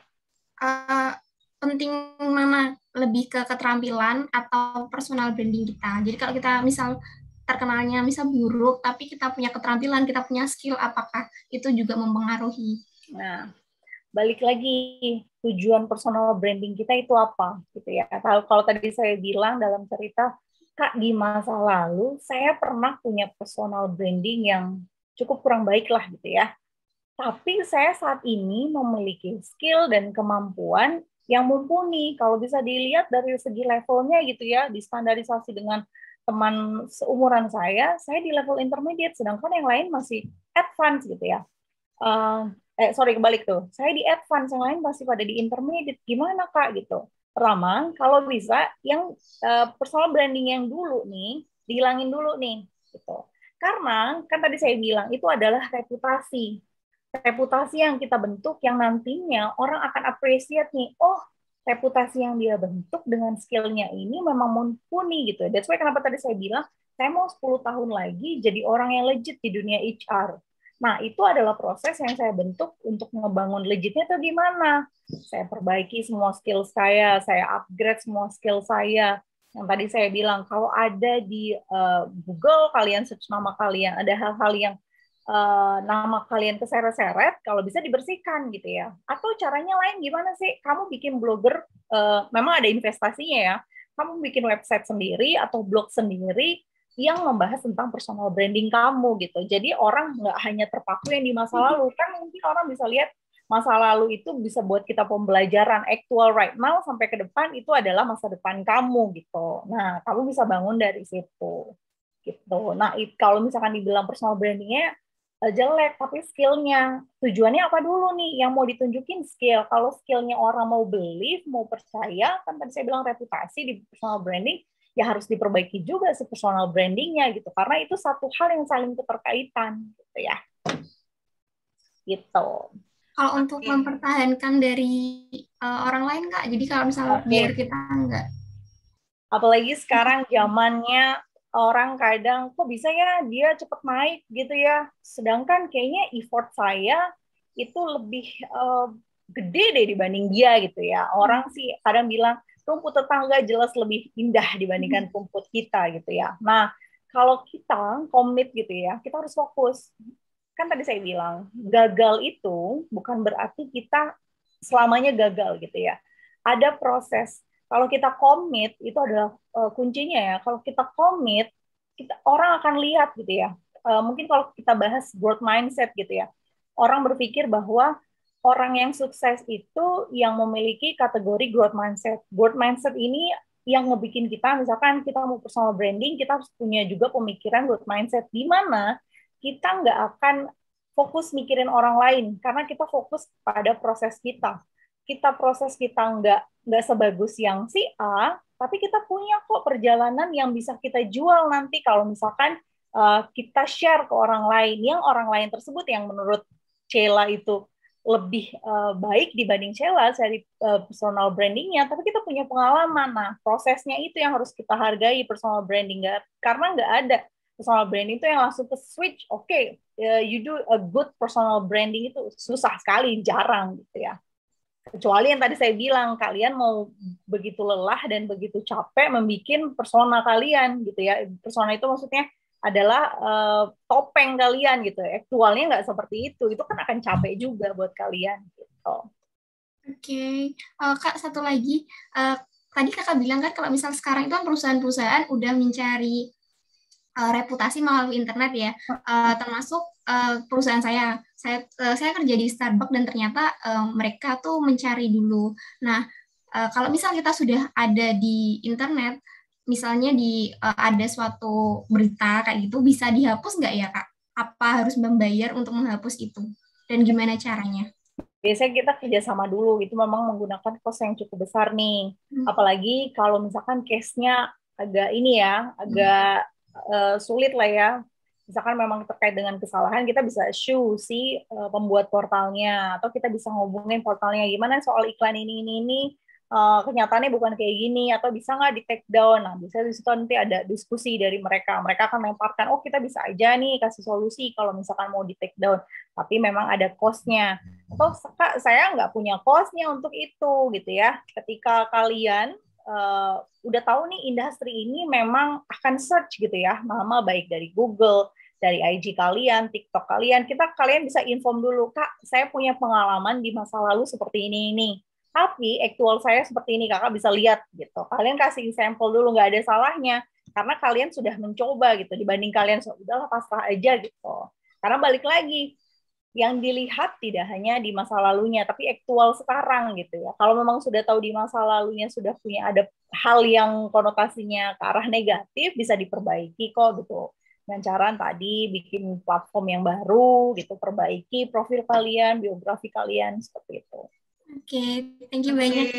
Penting mana lebih ke keterampilan atau personal branding kita. Jadi kalau kita misal terkenalnya misal buruk, tapi kita punya keterampilan, kita punya skill, apakah itu juga mempengaruhi? Nah, balik lagi, tujuan personal branding kita itu apa? Gitu ya. Kalau tadi saya bilang dalam cerita, Kak, di masa lalu saya pernah punya personal branding yang cukup kurang baik lah gitu ya. Tapi saya saat ini memiliki skill dan kemampuan yang mumpuni. Kalau bisa dilihat dari segi levelnya gitu ya, distandarisasi dengan teman seumuran saya di level intermediate, sedangkan yang lain masih advance gitu ya. Kebalik tuh. Saya di advance, yang lain masih pada di intermediate. Gimana Kak gitu? Pertama, kalau bisa yang personal branding yang dulu nih dihilangin dulu nih gitu. Karena kan tadi saya bilang itu adalah reputasi yang kita bentuk yang nantinya orang akan appreciate nih, oh reputasi yang dia bentuk dengan skill-nya ini memang mumpuni gitu. That's why kenapa tadi saya bilang saya mau 10 tahun lagi jadi orang yang legit di dunia HR. Nah, itu adalah proses yang saya bentuk untuk ngebangun legitnya itu gimana. Saya perbaiki semua skill saya upgrade semua skill saya. Yang tadi saya bilang, kalau ada di Google, kalian search nama kalian, ada hal-hal yang nama kalian keseret-seret, kalau bisa dibersihkan gitu ya. Atau caranya lain gimana sih? Kamu bikin blogger, memang ada investasinya ya. Kamu bikin website sendiri atau blog sendiri yang membahas tentang personal branding kamu gitu. Jadi orang nggak hanya terpaku yang di masa lalu. Kan mungkin orang bisa lihat masa lalu itu bisa buat kita pembelajaran actual right now sampai ke depan itu adalah masa depan kamu gitu. Nah, kamu bisa bangun dari situ gitu. Nah, kalau misalkan dibilang personal brandingnya jelek, tapi skillnya, tujuannya apa dulu nih yang mau ditunjukin skill. Kalau skillnya orang mau believe, mau percaya, kan tadi saya bilang reputasi di personal branding, ya harus diperbaiki juga si personal brandingnya gitu, karena itu satu hal yang saling keterkaitan gitu ya. Gitu. Kalau untuk mempertahankan dari orang lain Kak, jadi kalau misalnya biar kita enggak. Apalagi sekarang zamannya orang kadang kok bisa ya dia cepat naik gitu ya, sedangkan kayaknya effort saya itu lebih gede deh dibanding dia gitu ya. Orang sih kadang bilang rumput tetangga jelas lebih indah dibandingkan rumput kita gitu ya. Nah, kalau kita komit gitu ya, kita harus fokus. Kan tadi saya bilang, gagal itu bukan berarti kita selamanya gagal gitu ya. Ada proses Kalau kita komit, itu adalah kuncinya ya. Kalau kita komit, orang akan lihat gitu ya. Mungkin kalau kita bahas growth mindset gitu ya, orang berpikir bahwa orang yang sukses itu yang memiliki kategori growth mindset. Growth mindset ini yang ngebikin kita, misalkan kita mau personal branding, kita harus punya juga pemikiran growth mindset, di mana kita nggak akan fokus mikirin orang lain, karena kita fokus pada proses kita. Proses kita nggak sebagus yang si A, tapi kita punya kok perjalanan yang bisa kita jual nanti kalau misalkan kita share ke orang lain, yang orang lain tersebut yang menurut Sheila itu lebih baik dibanding Sheila dari personal brandingnya, tapi kita punya pengalaman. Nah, prosesnya itu yang harus kita hargai personal branding, karena nggak ada personal branding itu yang langsung ke switch, you do a good personal branding itu susah sekali, jarang gitu ya. Kecuali yang tadi saya bilang, kalian mau begitu lelah dan begitu capek membuat persona kalian gitu ya. Persona itu maksudnya adalah topeng kalian gitu. Aktualnya nggak seperti itu kan akan capek juga buat kalian gitu. Oke. Kak, satu lagi, tadi kakak bilang kan kalau misal sekarang itu kan perusahaan-perusahaan udah mencari reputasi melalui internet ya, termasuk perusahaan saya kerja di Starbucks dan ternyata mereka tuh mencari dulu. Nah, kalau misal kita sudah ada di internet, misalnya ada suatu berita kayak gitu, bisa dihapus nggak ya Kak? Apa harus membayar untuk menghapus itu? Dan gimana caranya? Biasanya kita kerjasama dulu, itu memang menggunakan cost yang cukup besar nih. Apalagi kalau misalkan case-nya agak agak sulit lah ya. Misalkan memang terkait dengan kesalahan, kita bisa issue si pembuat portalnya, atau kita bisa ngobongin portalnya gimana soal iklan ini kenyataannya bukan kayak gini, atau bisa nggak di take down. Nah, bisa di situ nanti ada diskusi dari mereka akan lemparkan, kita bisa aja nih kasih solusi kalau misalkan mau di take down, tapi memang ada cost-nya. Atau Kak, saya nggak punya cost-nya untuk itu gitu ya. Ketika kalian udah tahu nih industri ini memang akan search gitu ya, nama baik dari Google, dari IG kalian, TikTok kalian, kalian bisa inform dulu, Kak, saya punya pengalaman di masa lalu seperti ini. Tapi aktual saya seperti ini, kakak bisa lihat gitu. Kalian kasih sampel dulu, nggak ada salahnya, karena kalian sudah mencoba gitu. Dibanding kalian udahlah pasrah aja gitu. Karena balik lagi, yang dilihat tidak hanya di masa lalunya, tapi aktual sekarang gitu ya. Kalau memang sudah tahu di masa lalunya sudah punya ada hal yang konotasinya ke arah negatif, bisa diperbaiki kok gitu. Dengan cara tadi bikin platform yang baru gitu, perbaiki profil kalian, biografi kalian seperti itu. Oke, thank you banyak.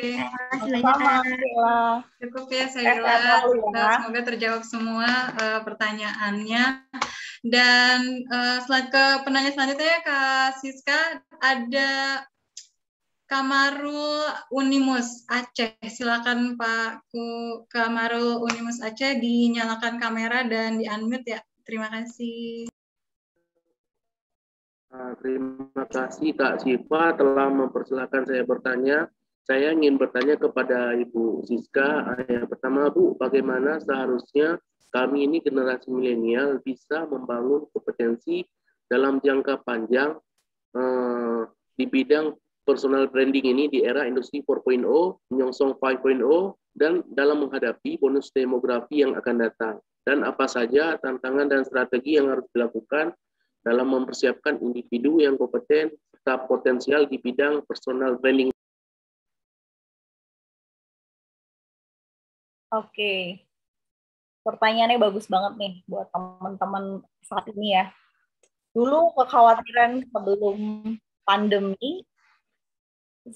Sama, Sheila. Cukup ya, Sheila. Semoga terjawab semua pertanyaannya. Dan ke penanya selanjutnya, Kak Siska, ada Kamarul Unimus Aceh. Silakan Pak Kamarul Unimus Aceh, dinyalakan kamera dan di-unmute ya. Terima kasih. Terima kasih Kak Siva telah mempersilahkan saya bertanya. Saya ingin bertanya kepada Ibu Siska. Yang pertama, Bu, bagaimana seharusnya kami ini generasi milenial bisa membangun kompetensi dalam jangka panjang di bidang personal branding ini di era industri 4.0, menyongsong 5.0, dan dalam menghadapi bonus demografi yang akan datang. Dan apa saja tantangan dan strategi yang harus dilakukan dalam mempersiapkan individu yang kompeten serta potensial di bidang personal branding. Oke. Pertanyaannya bagus banget nih buat teman-teman saat ini ya. Dulu kekhawatiran sebelum pandemi,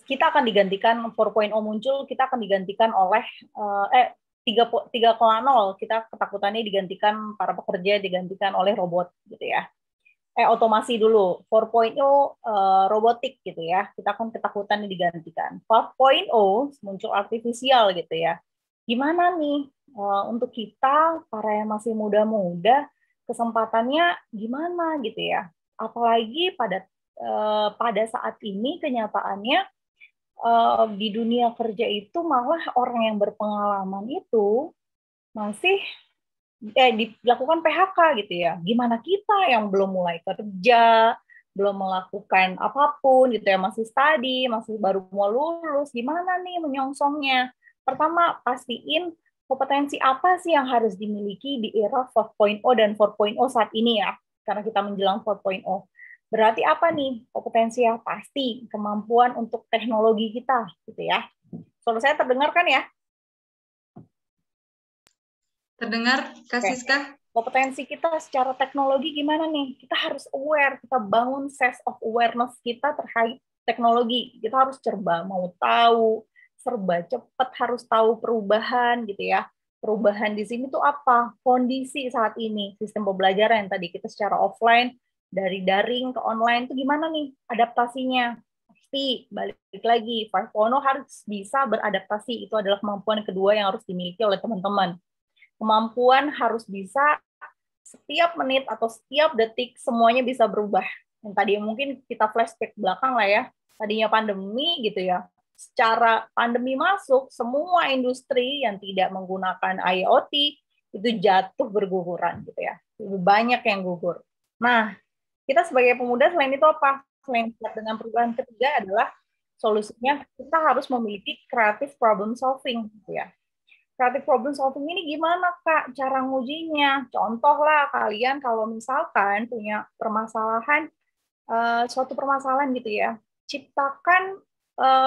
kita akan digantikan 4.0 muncul, kita akan digantikan oleh 3.0, kita ketakutannya digantikan para pekerja, digantikan oleh robot gitu ya. Otomasi dulu, 4.0 robotik gitu ya, kita akan ketakutan digantikan. 5.0 muncul artifisial gitu ya. Gimana nih untuk kita para yang masih muda-muda, kesempatannya gimana gitu ya? Apalagi pada saat ini kenyataannya di dunia kerja itu malah orang yang berpengalaman itu masih dilakukan PHK gitu ya. Gimana kita yang belum mulai kerja, belum melakukan apapun gitu ya, masih study, masih baru mau lulus, gimana nih menyongsongnya? Pertama, pastiin kompetensi apa sih yang harus dimiliki di era 4.0 dan 4.0 saat ini ya, karena kita menjelang 4.0. Berarti apa nih kompetensi yang pasti? Kemampuan untuk teknologi kita, gitu ya. Suara saya terdengar kan ya? Terdengar, Kak Siska? Kompetensi kita secara teknologi gimana nih? Kita harus aware, kita bangun sense of awareness kita terkait teknologi. Kita harus serba mau tahu, serba cepat, harus tahu perubahan gitu ya. Perubahan di sini tuh apa? Kondisi saat ini, sistem pembelajaran yang tadi kita secara offline, dari daring ke online tuh gimana nih adaptasinya? Pasti balik lagi, 5.0 harus bisa beradaptasi. Itu adalah kemampuan kedua yang harus dimiliki oleh teman-teman. Kemampuan harus bisa setiap menit atau setiap detik semuanya bisa berubah. Yang tadi mungkin kita flashback belakang lah ya, tadinya pandemi gitu ya. Secara pandemi masuk, semua industri yang tidak menggunakan IoT itu jatuh berguguran gitu ya. Lebih banyak yang gugur. Nah, kita sebagai pemuda selain itu apa? Selain dengan perubahan ketiga adalah solusinya kita harus memiliki creative problem solving gitu ya. Creative problem solving ini gimana, Kak, cara ngujinya? Contoh lah, kalian kalau misalkan punya permasalahan, suatu permasalahan gitu ya, ciptakan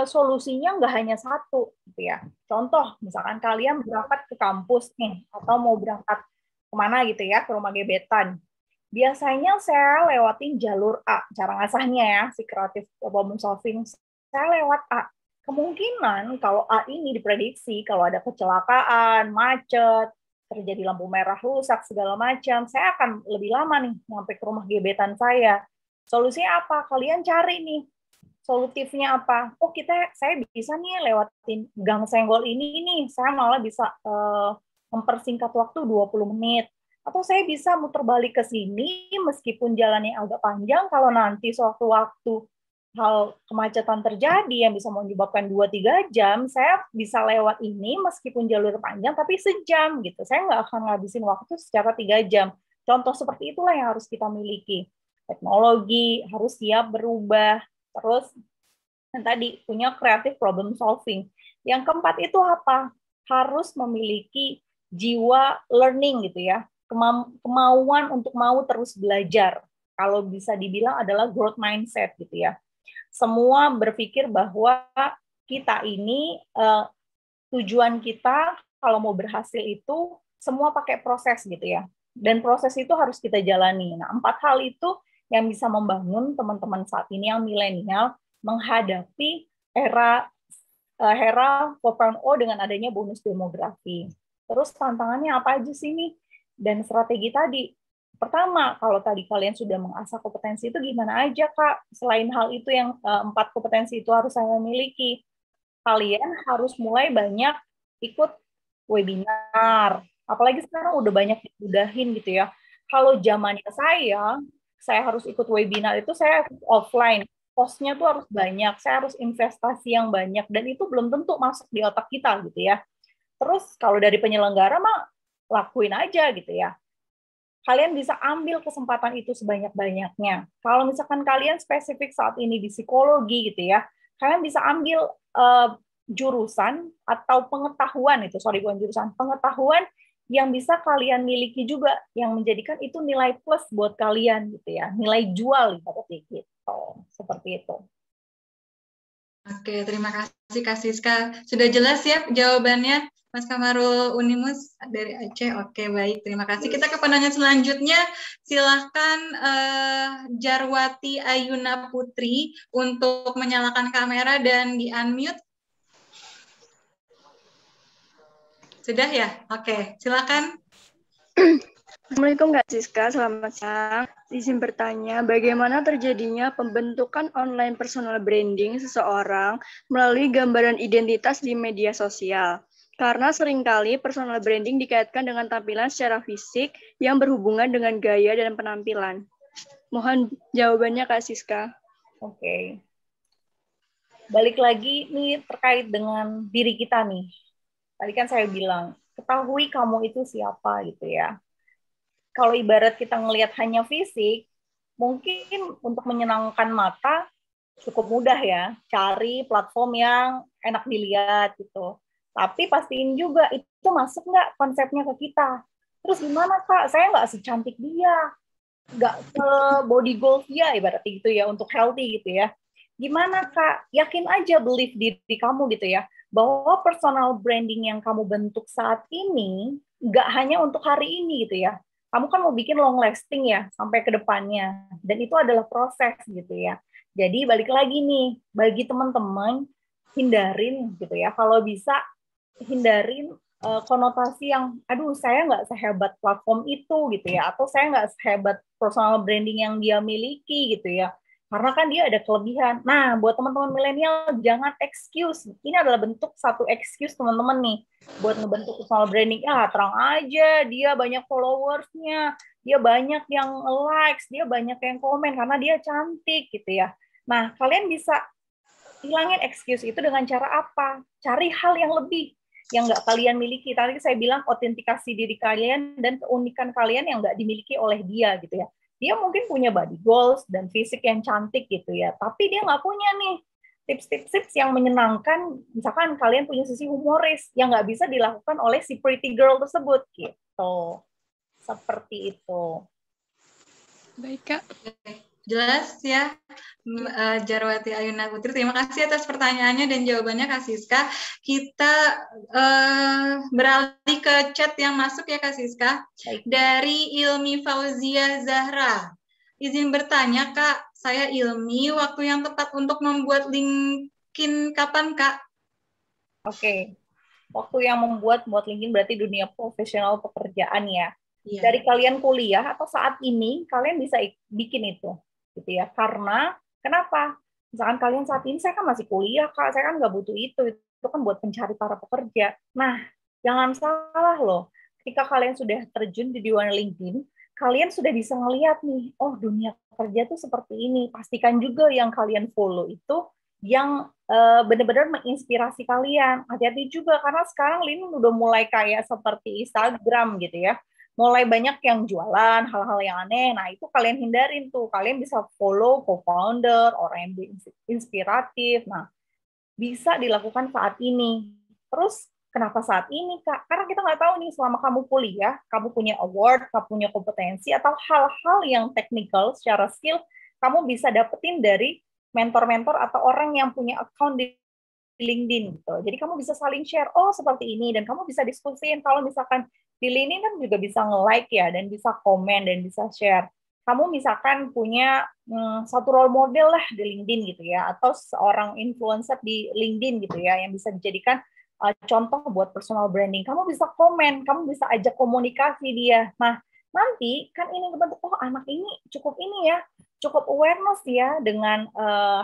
solusinya nggak hanya satu, gitu ya. Contoh, misalkan kalian berangkat ke kampus nih, atau mau berangkat kemana gitu ya, ke rumah gebetan. Biasanya saya lewatin jalur A, cara ngasahnya ya, si creative problem solving. Saya lewat A. Kemungkinan kalau A ini diprediksi, kalau ada kecelakaan, macet, terjadi lampu merah rusak, segala macam, saya akan lebih lama nih sampai ke rumah gebetan saya. Solusinya apa? Kalian cari nih. Solutifnya apa? Oh, saya bisa nih lewatin gang senggol ini nih. Saya malah bisa mempersingkat waktu 20 menit. Atau saya bisa muter balik ke sini meskipun jalannya agak panjang, kalau nanti suatu waktu hal kemacetan terjadi yang bisa menyebabkan 2-3 jam, saya bisa lewat ini meskipun jalur panjang, tapi sejam gitu. Saya nggak akan ngabisin waktu secara 3 jam. Contoh seperti itulah yang harus kita miliki. Teknologi harus siap berubah. Terus yang tadi punya creative problem solving. Yang keempat itu apa? Harus memiliki jiwa learning gitu ya. Kemauan untuk mau terus belajar. Kalau bisa dibilang adalah growth mindset gitu ya. Semua berpikir bahwa kita ini tujuan kita kalau mau berhasil itu semua pakai proses gitu ya. Dan proses itu harus kita jalani. Nah, 4 hal itu yang bisa membangun teman-teman saat ini yang milenial menghadapi era 4.0 dengan adanya bonus demografi. Terus tantangannya apa aja sih nih? Dan strategi tadi. Pertama, kalau tadi kalian sudah mengasah kompetensi itu gimana aja, Kak? Selain hal itu yang 4 kompetensi itu harus saya miliki. Kalian harus mulai banyak ikut webinar. Apalagi sekarang udah banyak dimudahin gitu ya. Kalau zamannya saya harus ikut webinar itu saya offline. Cost-nya tuh harus banyak, saya harus investasi yang banyak, dan itu belum tentu masuk di otak kita gitu ya. Terus kalau dari penyelenggara mah lakuin aja gitu ya. Kalian bisa ambil kesempatan itu sebanyak-banyaknya. Kalau misalkan kalian spesifik saat ini di psikologi gitu ya, kalian bisa ambil jurusan atau pengetahuan itu, bukan jurusan, pengetahuan yang bisa kalian miliki juga, yang menjadikan itu nilai plus buat kalian gitu ya, nilai jual ibaratnya gitu, seperti itu. Oke, terima kasih Kak Siska. Sudah jelas ya jawabannya, Mas Kamarul Unimus dari Aceh. Oke, baik. Terima kasih. Kita ke penanya selanjutnya. Silahkan Jarwati Ayuna Putri untuk menyalakan kamera dan di-unmute. Sudah ya? Oke, silakan. Assalamualaikum Kak Siska, selamat siang. Izin bertanya, bagaimana terjadinya pembentukan online personal branding seseorang melalui gambaran identitas di media sosial? Karena seringkali personal branding dikaitkan dengan tampilan secara fisik yang berhubungan dengan gaya dan penampilan. Mohon jawabannya Kak Siska. Oke. Balik lagi nih terkait dengan diri kita nih. Tadi kan saya bilang, ketahui kamu itu siapa gitu ya. Kalau ibarat kita ngelihat hanya fisik, mungkin untuk menyenangkan mata cukup mudah ya, cari platform yang enak dilihat gitu. Tapi pastiin juga itu masuk nggak konsepnya ke kita. Terus gimana Kak? Saya nggak secantik dia, nggak ke body goals dia ibaratnya gitu ya, untuk healthy gitu ya. Gimana Kak? Yakin aja, believe diri kamu gitu ya, bahwa personal branding yang kamu bentuk saat ini nggak hanya untuk hari ini gitu ya. Kamu kan mau bikin long lasting ya sampai ke depannya, dan itu adalah proses gitu ya. Jadi balik lagi nih, bagi teman-teman, hindarin gitu ya, kalau bisa hindarin konotasi yang, aduh saya nggak sehebat platform itu gitu ya, atau saya nggak sehebat personal branding yang dia miliki gitu ya, karena kan dia ada kelebihan. Nah, buat teman-teman milenial, jangan excuse. Ini adalah bentuk satu excuse teman-teman nih, buat ngebentuk personal branding. Terang aja, dia banyak followersnya, dia banyak yang likes, dia banyak yang komen, karena dia cantik gitu ya. Nah, kalian bisa hilangin excuse itu dengan cara apa? Cari hal yang lebih, yang nggak kalian miliki. Tadi saya bilang autentikasi diri kalian dan keunikan kalian yang nggak dimiliki oleh dia gitu ya. Dia mungkin punya body goals dan fisik yang cantik gitu ya, tapi dia nggak punya nih tips-tips yang menyenangkan. Misalkan kalian punya sisi humoris yang nggak bisa dilakukan oleh si pretty girl tersebut gitu. Seperti itu. Baik, Kak. Jelas ya, Jarwati Ayuna Putri. Terima kasih atas pertanyaannya dan jawabannya, Kak Siska. Kita beralih ke chat yang masuk ya, Kak Siska. Dari Ilmi Fauzia Zahra. Izin bertanya, Kak, saya Ilmi, waktu yang tepat untuk membuat LinkedIn kapan, Kak? Oke. Waktu yang membuat LinkedIn berarti dunia profesional pekerjaan ya. Dari kalian kuliah atau saat ini, kalian bisa bikin itu. Gitu ya, karena kenapa? Misalkan kalian saat ini, saya kan masih kuliah Kak, saya kan nggak butuh itu kan buat pencari para pekerja. Nah, jangan salah loh, ketika kalian sudah terjun di dunia LinkedIn, kalian sudah bisa ngelihat nih, oh dunia kerja tuh seperti ini. Pastikan juga yang kalian follow itu yang benar-benar menginspirasi kalian. Hati-hati juga, karena sekarang LinkedIn udah mulai kayak seperti Instagram gitu ya, mulai banyak yang jualan hal-hal yang aneh. Nah, itu kalian hindarin tuh. Kalian bisa follow co-founder, orang yang inspiratif. Nah, bisa dilakukan saat ini. Terus, kenapa saat ini, Kak? Karena kita nggak tahu nih, selama kamu kuliah, kamu punya award, kamu punya kompetensi, atau hal-hal yang technical secara skill, kamu bisa dapetin dari mentor-mentor atau orang yang punya account di LinkedIn gitu. Jadi kamu bisa saling share, oh seperti ini, dan kamu bisa diskusin. Kalau misalkan di LinkedIn kan juga bisa nge-like ya, dan bisa komen, dan bisa share. Kamu misalkan punya satu role model lah di LinkedIn gitu ya, atau seorang influencer di LinkedIn gitu ya, yang bisa dijadikan contoh buat personal branding. Kamu bisa komen, kamu bisa ajak komunikasi dia. Nah, nanti kan ini kebentuk, oh anak ini cukup ini ya, cukup awareness ya dengan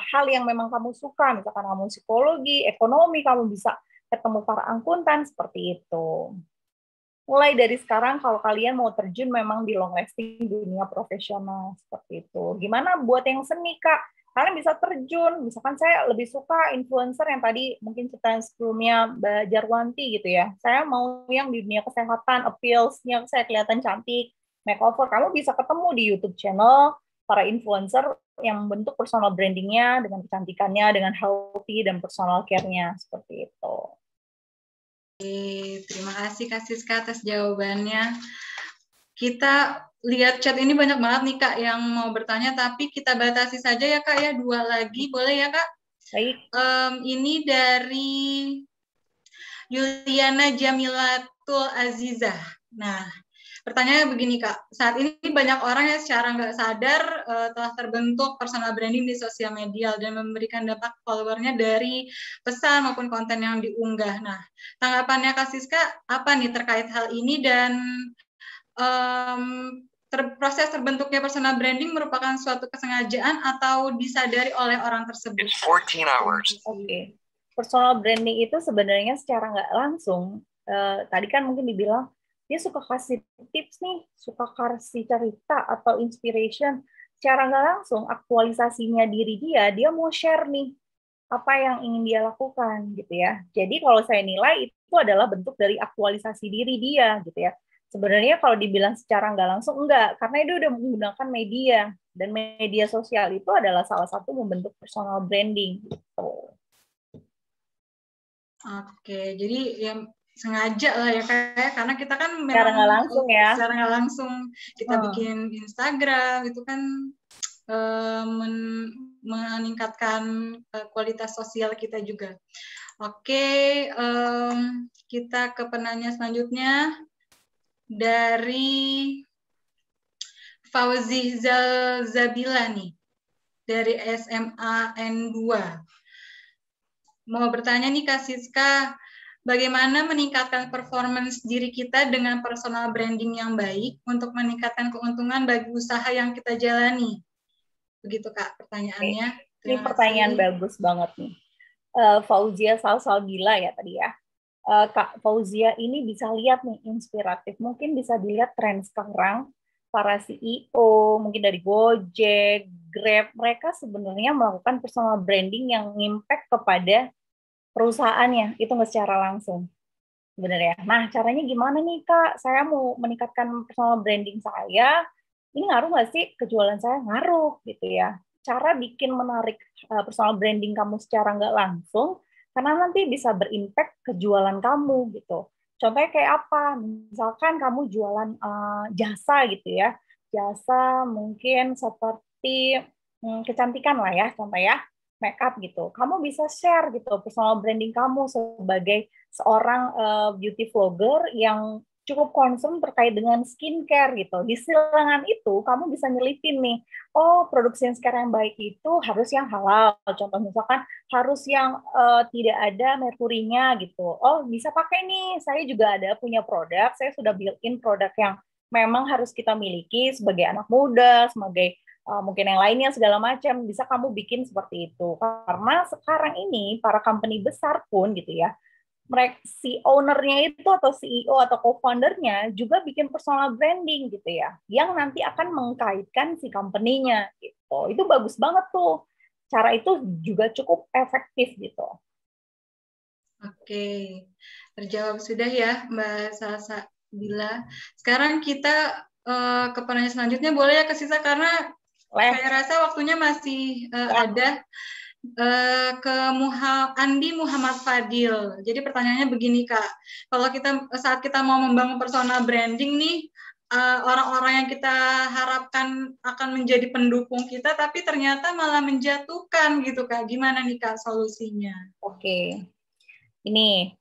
hal yang memang kamu suka. Misalkan kamu psikologi, ekonomi, kamu bisa ketemu para akuntan, seperti itu. Mulai dari sekarang kalau kalian mau terjun memang di long lasting dunia profesional, seperti itu. Gimana buat yang seni, Kak? Kalian bisa terjun, misalkan saya lebih suka influencer yang tadi mungkin cerita sebelumnya Mbak Jarwanti gitu ya. Saya mau yang di dunia kesehatan, appeals-nya saya kelihatan cantik, makeover. Kamu bisa ketemu di YouTube channel para influencer yang membentuk personal branding-nya dengan kecantikannya, dengan healthy dan personal care-nya, seperti itu. Terima kasih Kak Siska atas jawabannya. Kita lihat chat ini banyak banget nih Kak yang mau bertanya, tapi kita batasi saja ya Kak ya, 2 lagi, boleh ya Kak? Baik. Ini dari Yuliana Jamilatul Azizah. Nah, pertanyaannya begini Kak, saat ini banyak orang yang secara nggak sadar telah terbentuk personal branding di sosial media dan memberikan dampak followernya dari pesan maupun konten yang diunggah. Nah, tanggapannya Kak Siska apa nih terkait hal ini, dan proses terbentuknya personal branding merupakan suatu kesengajaan atau disadari oleh orang tersebut? 14 hours. Oke. Personal branding itu sebenarnya secara nggak langsung, tadi kan mungkin dibilang, dia suka kasih tips nih, suka kasih cerita atau inspiration. Secara nggak langsung, aktualisasinya diri dia mau share nih, apa yang ingin dia lakukan, gitu ya. Jadi kalau saya nilai, itu adalah bentuk dari aktualisasi diri dia, gitu ya. Sebenarnya kalau dibilang secara nggak langsung, enggak, karena dia udah menggunakan media, dan media sosial itu adalah salah satu membentuk personal branding, gitu. Oke, jadi ya sengaja lah ya kayak karena kita kan Secara memang nggak langsung ya. secara nggak langsung kita bikin Instagram itu kan meningkatkan kualitas sosial kita juga. Oke, kita ke penanya selanjutnya dari Fauzi Zabila nih dari SMA N2. Mau bertanya nih Kak Siska, bagaimana meningkatkan performance diri kita dengan personal branding yang baik untuk meningkatkan keuntungan bagi usaha yang kita jalani? Begitu Kak pertanyaannya. Ini pertanyaan bagus banget nih. Fauzia Salsabila ya tadi ya. Kak Fauzia ini bisa lihat nih inspiratif. Mungkin bisa dilihat tren sekarang para CEO mungkin dari Gojek, Grab, mereka sebenarnya melakukan personal branding yang impact kepada perusahaannya, itu nggak secara langsung sebenarnya. Nah, caranya gimana nih Kak? Saya mau meningkatkan personal branding saya, ini ngaruh nggak sih ke jualan saya? Ngaruh gitu ya. Cara bikin menarik personal branding kamu secara nggak langsung, karena nanti bisa berimpact ke jualan kamu gitu. Contohnya kayak apa? Misalkan kamu jualan jasa gitu ya. Jasa mungkin seperti kecantikan lah ya, contoh ya, make up gitu. Kamu bisa share gitu personal branding kamu sebagai seorang beauty vlogger yang cukup concern terkait dengan skincare gitu. Di silangan itu kamu bisa nyelipin nih, oh produk skincare yang baik itu harus yang halal. Contoh misalkan harus yang tidak ada merkurinya gitu. Oh bisa pakai nih, saya juga ada punya produk, saya sudah built-in produk yang memang harus kita miliki sebagai anak muda, sebagai mungkin yang lainnya segala macam, bisa kamu bikin seperti itu. Karena sekarang ini para company besar pun gitu ya, mereka si ownernya itu atau CEO atau co-foundernya juga bikin personal branding gitu ya, yang nanti akan mengkaitkan si company-nya gitu. Itu bagus banget tuh. Cara itu juga cukup efektif gitu. Oke, terjawab sudah ya Mbak Salsabila. Sekarang kita ke pertanyaan selanjutnya, boleh ya Kak Sisa, karena saya rasa waktunya masih ada. Ke Andi Muhammad Fadil. Jadi pertanyaannya begini Kak, kalau saat kita mau membangun personal branding nih, orang-orang yang kita harapkan akan menjadi pendukung kita, tapi ternyata malah menjatuhkan gitu Kak. Gimana nih Kak solusinya? Oke, ini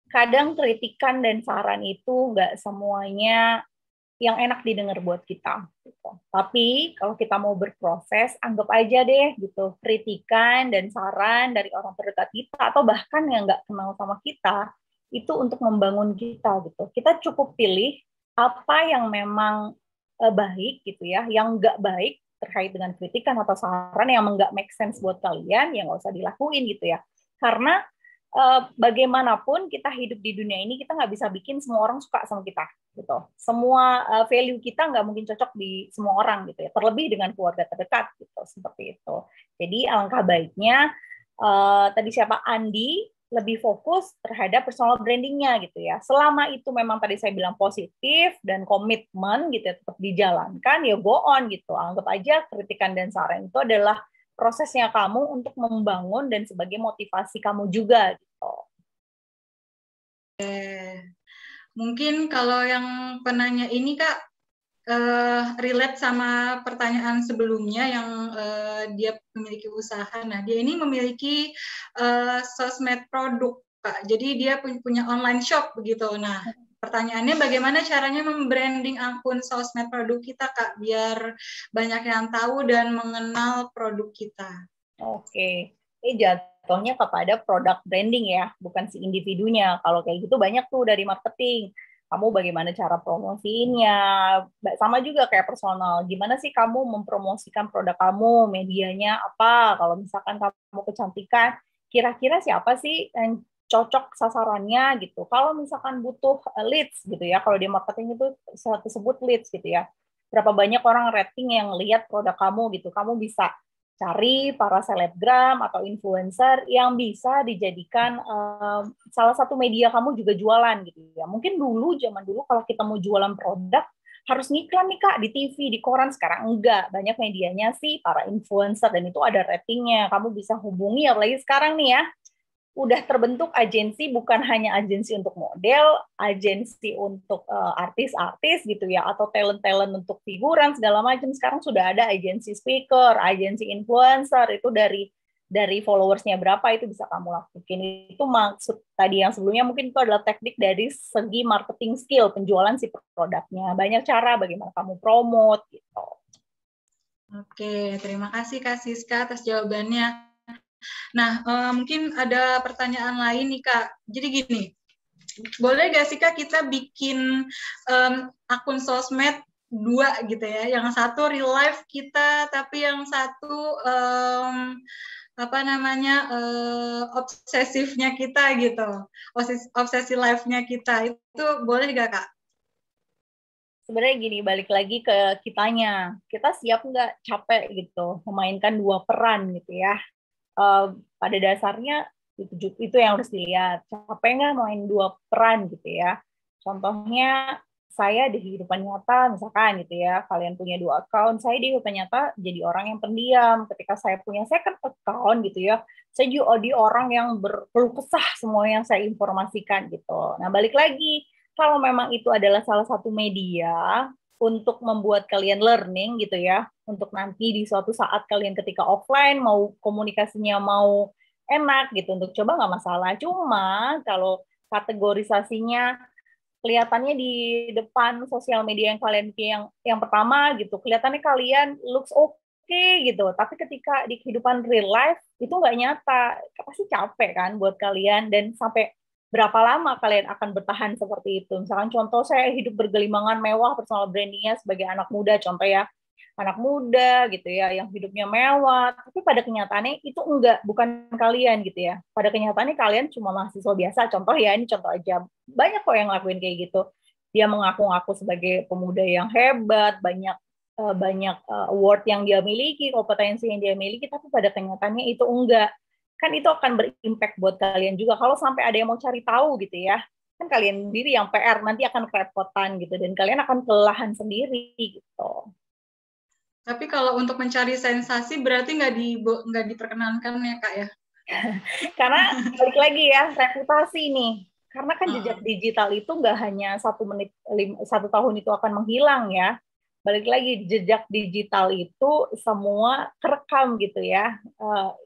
kadang kritikan dan saran itu nggak semuanya yang enak didengar buat kita. Gitu. Tapi kalau kita mau berproses, anggap aja deh gitu, kritikan dan saran dari orang terdekat kita atau bahkan yang nggak kenal sama kita itu untuk membangun kita gitu. Kita cukup pilih apa yang memang baik gitu ya, yang nggak baik terkait dengan kritikan atau saran yang nggak make sense buat kalian, yang nggak usah dilakuin gitu ya. Karena bagaimanapun kita hidup di dunia ini, kita nggak bisa bikin semua orang suka sama kita gitu. Semua value kita nggak mungkin cocok di semua orang gitu ya, terlebih dengan keluarga terdekat gitu, seperti itu. Jadi alangkah baiknya tadi siapa Andi lebih fokus terhadap personal brandingnya gitu ya. Selama itu memang tadi saya bilang positif dan komitmen gitu ya, tetap dijalankan, ya go on gitu. Anggap aja kritikan dan saran itu adalah prosesnya kamu untuk membangun dan sebagai motivasi kamu juga gitu. Mungkin kalau yang penanya ini Kak relate sama pertanyaan sebelumnya yang dia memiliki usaha. Nah, dia ini memiliki sosmed produk Kak. Jadi dia punya online shop begitu. Nah, pertanyaannya bagaimana caranya membranding akun sosmed produk kita Kak biar banyak yang tahu dan mengenal produk kita. Oke. Ini jatuhnya kepada produk branding ya, bukan si individunya. Kalau kayak gitu banyak tuh dari marketing. Kamu bagaimana cara promosinya, sama juga kayak personal. Gimana sih kamu mempromosikan produk kamu, medianya apa? Kalau misalkan kamu kecantikan, kira-kira siapa sih yang cocok sasarannya gitu. Kalau misalkan butuh leads gitu ya, kalau di marketing itu disebut leads gitu ya. Berapa banyak orang rating yang lihat produk kamu gitu. Kamu bisa cari para selebgram atau influencer yang bisa dijadikan salah satu media kamu juga jualan gitu ya. Mungkin zaman dulu kalau kita mau jualan produk harus ngiklan nih Kak di TV, di koran. Sekarang enggak, banyak medianya sih para influencer dan itu ada ratingnya. Kamu bisa hubungi apalagi sekarang nih ya. udah terbentuk agensi, bukan hanya agensi untuk model, agensi untuk artis-artis gitu ya, atau talent-talent untuk figuran segala macam. Sekarang sudah ada agensi speaker, agensi influencer, itu dari followersnya berapa itu bisa kamu lakukan. Itu maksud tadi yang sebelumnya mungkin itu adalah teknik dari segi marketing skill, penjualan si produknya. Banyak cara bagaimana kamu promote gitu. Oke, terima kasih Kak Siska atas jawabannya. Nah, mungkin ada pertanyaan lain nih Kak. Jadi gini, boleh nggak sih Kak kita bikin akun sosmed dua gitu ya? Yang satu real life kita, tapi yang satu obsesifnya kita gitu, obsesi live-nya kita, itu boleh nggak Kak? Sebenarnya gini, balik lagi ke kitanya, kita siap nggak capek gitu memainkan dua peran gitu ya. Pada dasarnya itu yang harus dilihat, capek nggak main dua peran gitu ya. Contohnya saya di kehidupan nyata misalkan gitu ya, kalian punya dua account, saya di kehidupan nyata jadi orang yang pendiam. Ketika saya punya second account gitu ya, saya jadi orang yang berkeluh kesah semua yang saya informasikan gitu. Nah, balik lagi, kalau memang itu adalah salah satu media untuk membuat kalian learning gitu ya, untuk nanti di suatu saat kalian ketika offline mau komunikasinya mau enak gitu, untuk coba nggak masalah. Cuma kalau kategorisasinya kelihatannya di depan sosial media yang kalian yang pertama gitu, kelihatannya kalian looks okay gitu, tapi ketika di kehidupan real life itu nggak nyata, pasti capek kan buat kalian. Dan sampai berapa lama kalian akan bertahan seperti itu? Misalkan contoh saya hidup bergelimangan mewah, personal brandingnya sebagai anak muda, contoh ya, anak muda gitu ya, yang hidupnya mewah, tapi pada kenyataannya itu enggak, bukan kalian gitu ya. Pada kenyataannya kalian cuma mahasiswa biasa, contoh ya, ini contoh aja. Banyak kok yang ngelakuin kayak gitu. Dia mengaku-ngaku sebagai pemuda yang hebat, banyak award yang dia miliki, kompetensi yang dia miliki, tapi pada kenyataannya itu enggak. Kan itu akan berimpact buat kalian juga. Kalau sampai ada yang mau cari tahu gitu ya, kan kalian sendiri yang PR, nanti akan kerepotan gitu, dan kalian akan kelelahan sendiri gitu. Tapi kalau untuk mencari sensasi berarti nggak diperkenankan ya Kak ya? Karena balik lagi ya, reputasi nih. Karena kan jejak digital itu nggak hanya 1 tahun itu akan menghilang ya. Balik lagi, jejak digital itu semua kerekam gitu ya.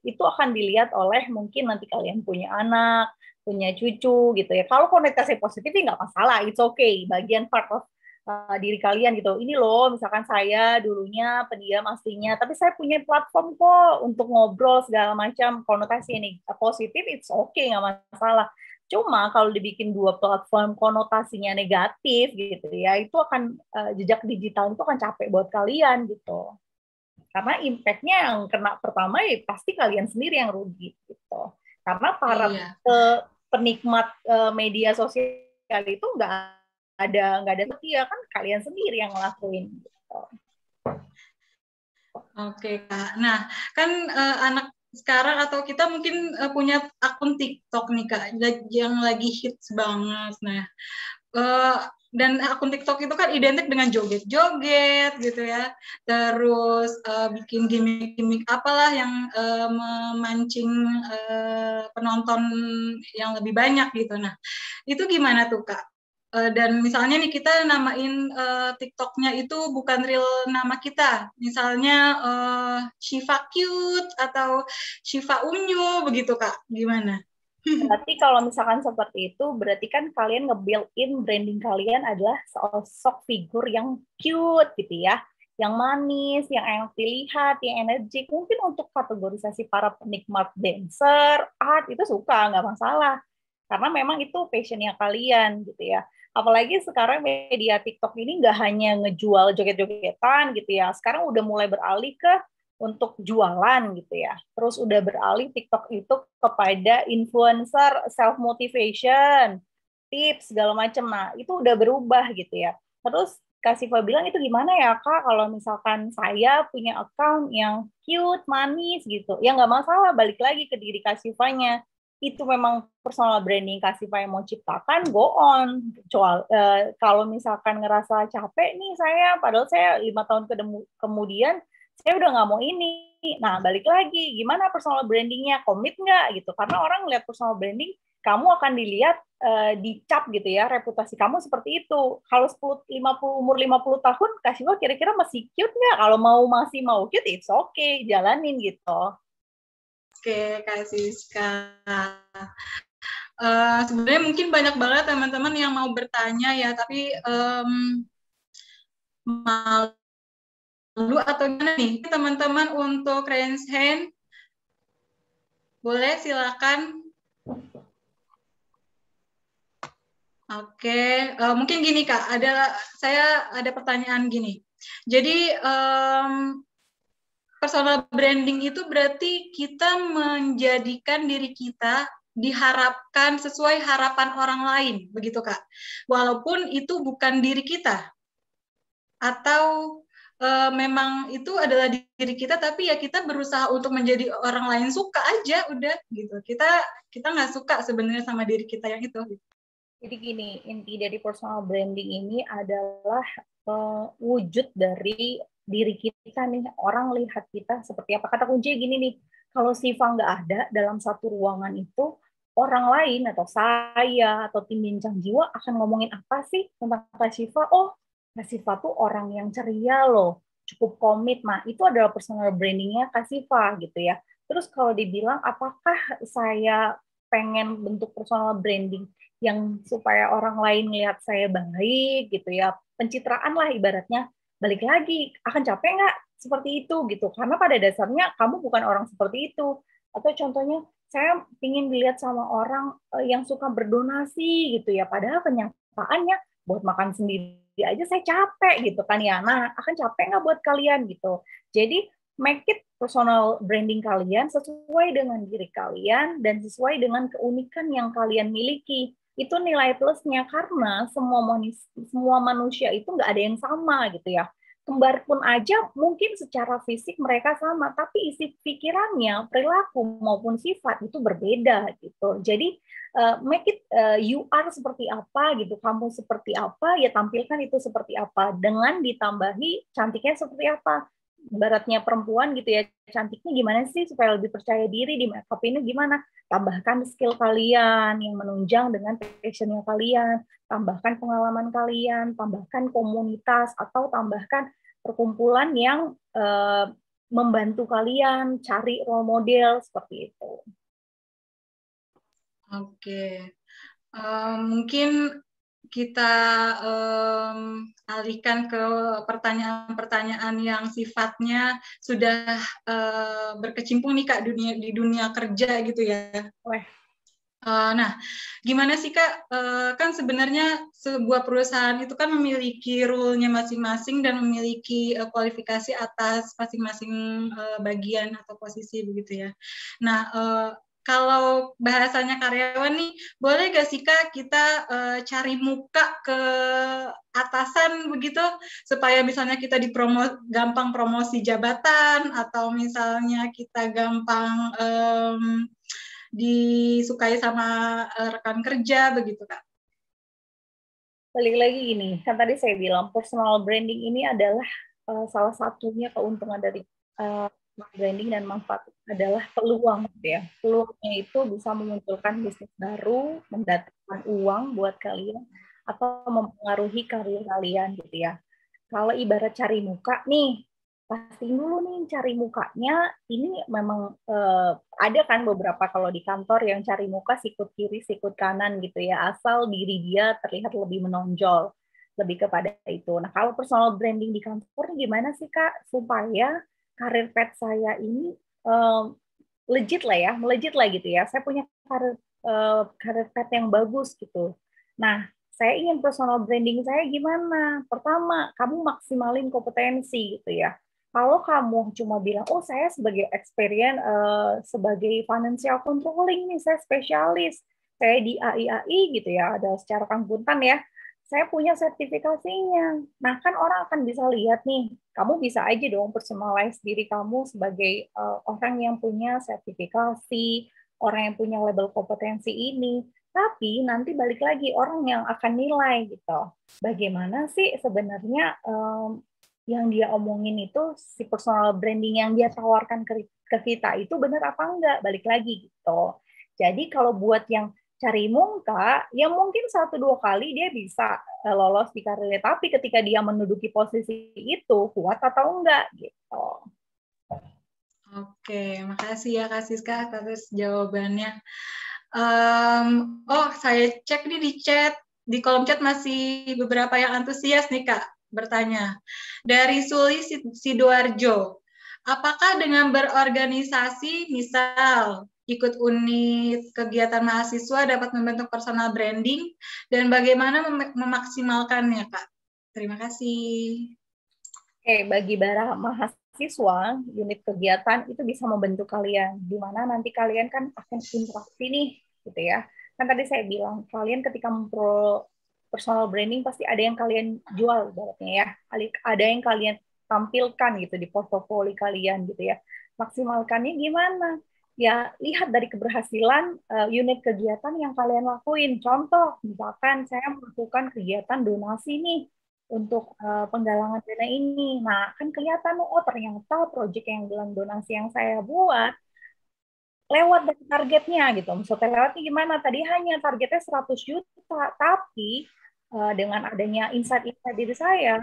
Itu akan dilihat oleh mungkin nanti kalian punya anak, punya cucu gitu ya. Kalau konotasi positif nggak masalah, it's okay. Bagian part of diri kalian gitu. Ini loh, misalkan saya dulunya pendiam aslinya, tapi saya punya platform kok untuk ngobrol segala macam, konotasi ini positif, it's okay, nggak masalah. Cuma kalau dibikin dua platform konotasinya negatif gitu ya, itu akan jejak digital itu akan capek buat kalian gitu. Karena impact-nya yang kena pertama ya pasti kalian sendiri yang rugi gitu. Karena para penikmat media sosial itu nggak ada setia, kan kalian sendiri yang ngelakuin gitu. Oke Kak. Nah, kan anak sekarang atau kita mungkin punya akun TikTok nih Kak, yang lagi hits banget. Nah, dan akun TikTok itu kan identik dengan joget-joget gitu ya, terus bikin gimmick-gimmick apalah yang memancing penonton yang lebih banyak gitu. Nah, itu gimana tuh Kak? Dan misalnya nih kita namain TikToknya itu bukan real nama kita, misalnya Shiva Cute atau Shiva Unyu begitu Kak, gimana? Berarti kalau misalkan seperti itu, berarti kan kalian nge-build in branding kalian adalah sosok figur yang cute gitu ya, yang manis, yang enak dilihat, yang energik. Mungkin untuk kategorisasi para penikmat dancer, art itu suka, nggak masalah. Karena memang itu passionnya kalian gitu ya. Apalagi sekarang media TikTok ini nggak hanya ngejual joget-jogetan gitu ya. Sekarang udah mulai beralih ke untuk jualan gitu ya. Terus udah beralih TikTok itu kepada influencer self motivation, tips segala macam. Nah, itu udah berubah gitu ya. Terus Kak Siva bilang itu gimana ya Kak kalau misalkan saya punya account yang cute, manis gitu. Ya nggak masalah, balik lagi ke diri Kak Sivanya. Itu memang personal branding Kak Siva yang mau ciptakan, go on. Kalau misalkan ngerasa capek nih saya, padahal saya 5 tahun kemudian saya udah nggak mau ini Nah, balik lagi, gimana personal brandingnya? Komit nggak gitu? Karena orang lihat personal branding, kamu akan dilihat dicap gitu ya, reputasi kamu seperti itu. Kalau umur 50 tahun, Kak Syifa kira-kira masih cute nggak? Kalau masih mau cute, it's okay, jalanin gitu. Oke, Kak Siska. Sebenarnya mungkin banyak banget teman-teman yang mau bertanya ya, tapi malu atau gimana nih teman-teman untuk raise hand? Boleh, silakan. Oke, mungkin gini Kak, saya ada pertanyaan gini. Jadi personal branding itu berarti kita menjadikan diri kita diharapkan sesuai harapan orang lain, begitu Kak. Walaupun itu bukan diri kita. Atau memang itu adalah diri kita, tapi ya kita berusaha untuk menjadi orang lain suka aja, udah gitu. Kita nggak suka sebenarnya sama diri kita yang itu. Jadi gini, inti dari personal branding ini adalah wujud dari diri kita nih. Orang lihat kita seperti apa. Kata kuncinya gini nih, kalau Syifa nggak ada dalam satu ruangan itu, orang lain atau saya atau tim bincang jiwa akan ngomongin apa sih tentang Kak Syifa? Oh, Kak Syifa tuh orang yang ceria loh, cukup komit. Nah, itu adalah personal brandingnya Kak Syifa gitu ya. Terus kalau dibilang apakah saya pengen bentuk personal branding yang supaya orang lain lihat saya baik gitu ya, pencitraan lah ibaratnya, balik lagi, akan capek nggak seperti itu gitu, karena pada dasarnya kamu bukan orang seperti itu. Atau contohnya, saya ingin dilihat sama orang yang suka berdonasi gitu ya, padahal kenyataannya buat makan sendiri aja saya capek gitu kan ya. Nah, akan capek nggak buat kalian gitu. Jadi make it personal branding kalian sesuai dengan diri kalian dan sesuai dengan keunikan yang kalian miliki. Itu nilai plusnya, karena semua manusia itu nggak ada yang sama gitu ya. Kembar pun aja mungkin secara fisik mereka sama, tapi isi pikirannya, perilaku maupun sifat itu berbeda gitu. Jadi make it you are seperti apa gitu, kamu seperti apa, ya tampilkan itu seperti apa, dengan ditambahi cantiknya seperti apa. Ibaratnya perempuan gitu ya, cantiknya gimana sih supaya lebih percaya diri, di makeup ini gimana, tambahkan skill kalian yang menunjang dengan passionnya kalian, tambahkan pengalaman kalian, tambahkan komunitas, atau tambahkan perkumpulan yang membantu kalian cari role model seperti itu. Oke, mungkin kita alihkan ke pertanyaan-pertanyaan yang sifatnya sudah berkecimpung nih Kak di dunia kerja gitu ya. Nah, gimana sih Kak? Kan sebenarnya sebuah perusahaan itu kan memiliki rule-nya masing-masing dan memiliki kualifikasi atas masing-masing bagian atau posisi begitu ya. Nah, kalau bahasanya karyawan nih, boleh gak sih Kak kita cari muka ke atasan begitu, supaya misalnya kita gampang promosi jabatan, atau misalnya kita gampang disukai sama rekan kerja begitu Kak? Balik lagi gini, kan tadi saya bilang personal branding ini adalah salah satunya keuntungan dari branding dan manfaat adalah peluang gitu ya. Peluangnya itu bisa memunculkan bisnis baru, mendatangkan uang buat kalian, atau mempengaruhi karir kalian gitu ya. Kalau ibarat cari muka nih, pastiin dulu nih cari mukanya. Ini memang ada kan beberapa kalau di kantor yang cari muka sikut kiri sikut kanan gitu ya, asal diri dia terlihat lebih menonjol, lebih kepada itu. Nah, kalau personal branding di kantor gimana sih Kak supaya karir pet saya ini legit lah ya, melejit lah gitu ya. Saya punya karir pet yang bagus gitu. Nah, saya ingin personal branding saya gimana? Pertama, kamu maksimalin kompetensi gitu ya. Kalau kamu cuma bilang, oh saya sebagai experience, sebagai financial controlling nih, saya spesialis, saya di AI gitu ya, ada secara akuntan ya, saya punya sertifikasinya. Nah, kan orang akan bisa lihat nih, kamu bisa aja dong personalize diri kamu sebagai orang yang punya sertifikasi, orang yang punya label kompetensi ini. Tapi nanti balik lagi orang yang akan nilai gitu. Bagaimana sih sebenarnya yang dia omongin itu, si personal branding yang dia tawarkan ke kita itu benar apa enggak, balik lagi gitu. Jadi kalau buat yang cari muka, ya mungkin 1-2 kali dia bisa lolos di karirnya, tapi ketika dia menduduki posisi itu, kuat atau enggak gitu. Oke, makasih ya Kak Siska atas jawabannya. Saya cek nih di chat, di kolom chat masih beberapa yang antusias nih Kak bertanya. Dari Suli Sidoarjo, apakah dengan berorganisasi, misal ikut unit kegiatan mahasiswa dapat membentuk personal branding, dan bagaimana memaksimalkannya Kak? Terima kasih. Oke, bagi para mahasiswa, unit kegiatan itu bisa membentuk kalian, di mana nanti kalian kan akan interaksi nih, gitu ya. Kan tadi saya bilang, kalian ketika personal branding pasti ada yang kalian jual, ibaratnya ya. Ada yang kalian tampilkan gitu di portofolio kalian gitu ya. Maksimalkannya gimana? Ya, lihat dari keberhasilan unit kegiatan yang kalian lakuin. Contoh, misalkan saya melakukan kegiatan donasi nih, untuk penggalangan dana ini. Nah, kan kelihatan, oh ternyata proyek yang bilang donasi yang saya buat lewat dari targetnya gitu. Maksudnya lewatnya gimana? Tadi hanya targetnya 100 juta, tapi dengan adanya insight-insight diri saya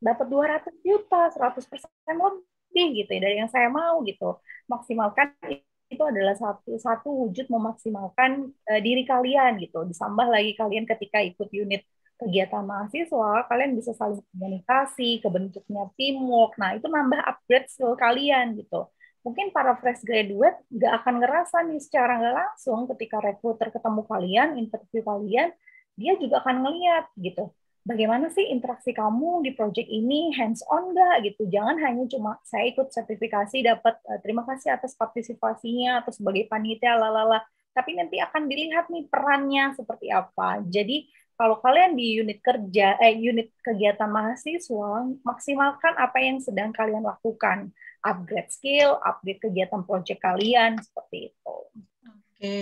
dapat 200 juta, 100% lebih gitu ya, dari yang saya mau gitu. Maksimalkan itu adalah satu wujud memaksimalkan diri kalian gitu. Ditambah lagi kalian ketika ikut unit kegiatan mahasiswa, kalian bisa saling komunikasi, kebentuknya teamwork. Nah, itu nambah upgrade skill kalian gitu. Mungkin para fresh graduate nggak akan ngerasa nih secara nggak langsung ketika recruiter ketemu kalian, interview kalian, dia juga akan ngeliat gitu. Bagaimana sih interaksi kamu di project ini, hands on nggak gitu. Jangan hanya cuma saya ikut sertifikasi dapat terima kasih atas partisipasinya atau sebagai panitia lalala. Tapi nanti akan dilihat nih perannya seperti apa. Jadi kalau kalian di unit kegiatan mahasiswa, maksimalkan apa yang sedang kalian lakukan. Upgrade skill, upgrade kegiatan proyek kalian, seperti itu. Oke,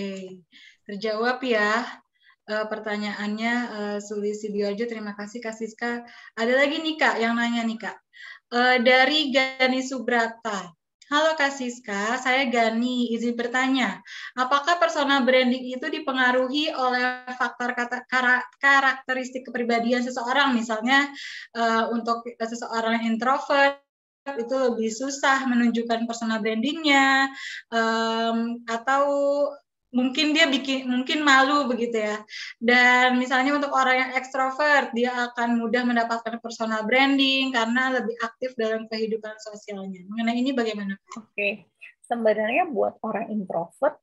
terjawab ya pertanyaannya Suli Sidoarjo. Terima kasih Kak Siska. Ada lagi nih Kak yang nanya nih Kak. Dari Gani Subrata. Halo Kak Siska, saya Gani, izin bertanya, apakah personal branding itu dipengaruhi oleh faktor karakteristik kepribadian seseorang, misalnya untuk seseorang introvert, itu lebih susah menunjukkan personal brandingnya, atau mungkin dia mungkin malu begitu ya. Dan misalnya untuk orang yang ekstrovert, dia akan mudah mendapatkan personal branding karena lebih aktif dalam kehidupan sosialnya. Mengenai ini bagaimana? Oke, sebenarnya buat orang introvert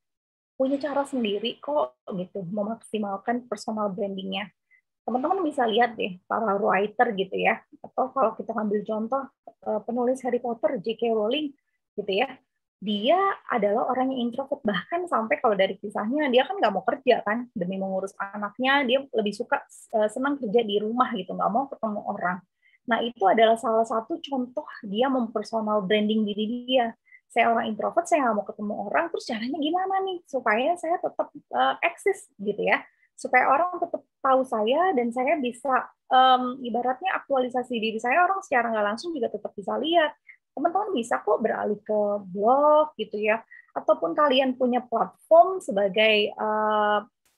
punya cara sendiri kok gitu memaksimalkan personal brandingnya. Teman-teman bisa lihat deh para writer gitu ya, atau kalau kita ambil contoh penulis Harry Potter J.K. Rowling gitu ya, dia adalah orang yang introvert, bahkan sampai kalau dari kisahnya dia kan nggak mau kerja kan demi mengurus anaknya, dia lebih suka senang kerja di rumah gitu, nggak mau ketemu orang. Nah itu adalah salah satu contoh dia mempersonal branding diri dia. Saya orang introvert, saya nggak mau ketemu orang, terus caranya gimana nih supaya saya tetap eksis gitu ya, supaya orang tetap tahu saya dan saya bisa ibaratnya aktualisasi diri saya, orang secara nggak langsung juga tetap bisa lihat. Teman-teman bisa kok beralih ke blog gitu ya, ataupun kalian punya platform sebagai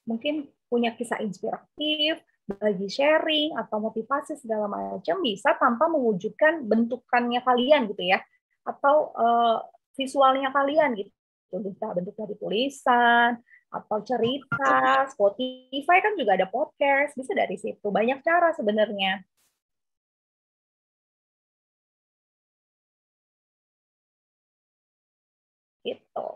mungkin punya kisah inspiratif, bagi sharing atau motivasi segala macam, bisa tanpa mewujudkan bentukannya kalian gitu ya, atau visualnya kalian gitu. Bisa bentuk dari tulisan atau cerita, Spotify kan juga ada podcast, bisa dari situ. Banyak cara sebenarnya. Gitu.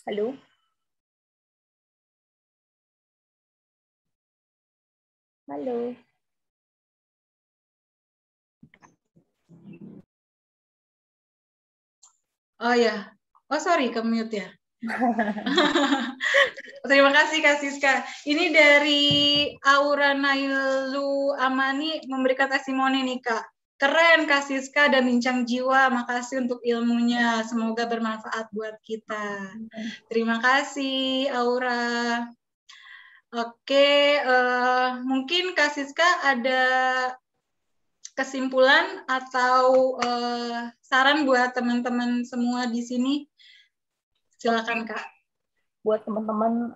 Halo? Halo? Oh ya, oh sorry, ke-mute ya. Terima kasih Kak Siska. Ini dari Aura Nailu Amani memberikan testimoni nih Kak. Keren Kak Siska dan bincang jiwa. Makasih untuk ilmunya. Semoga bermanfaat buat kita. Terima kasih Aura. Oke, mungkin Kak Siska ada kesimpulan atau saran buat teman-teman semua di sini? Silakan Kak. Buat teman-teman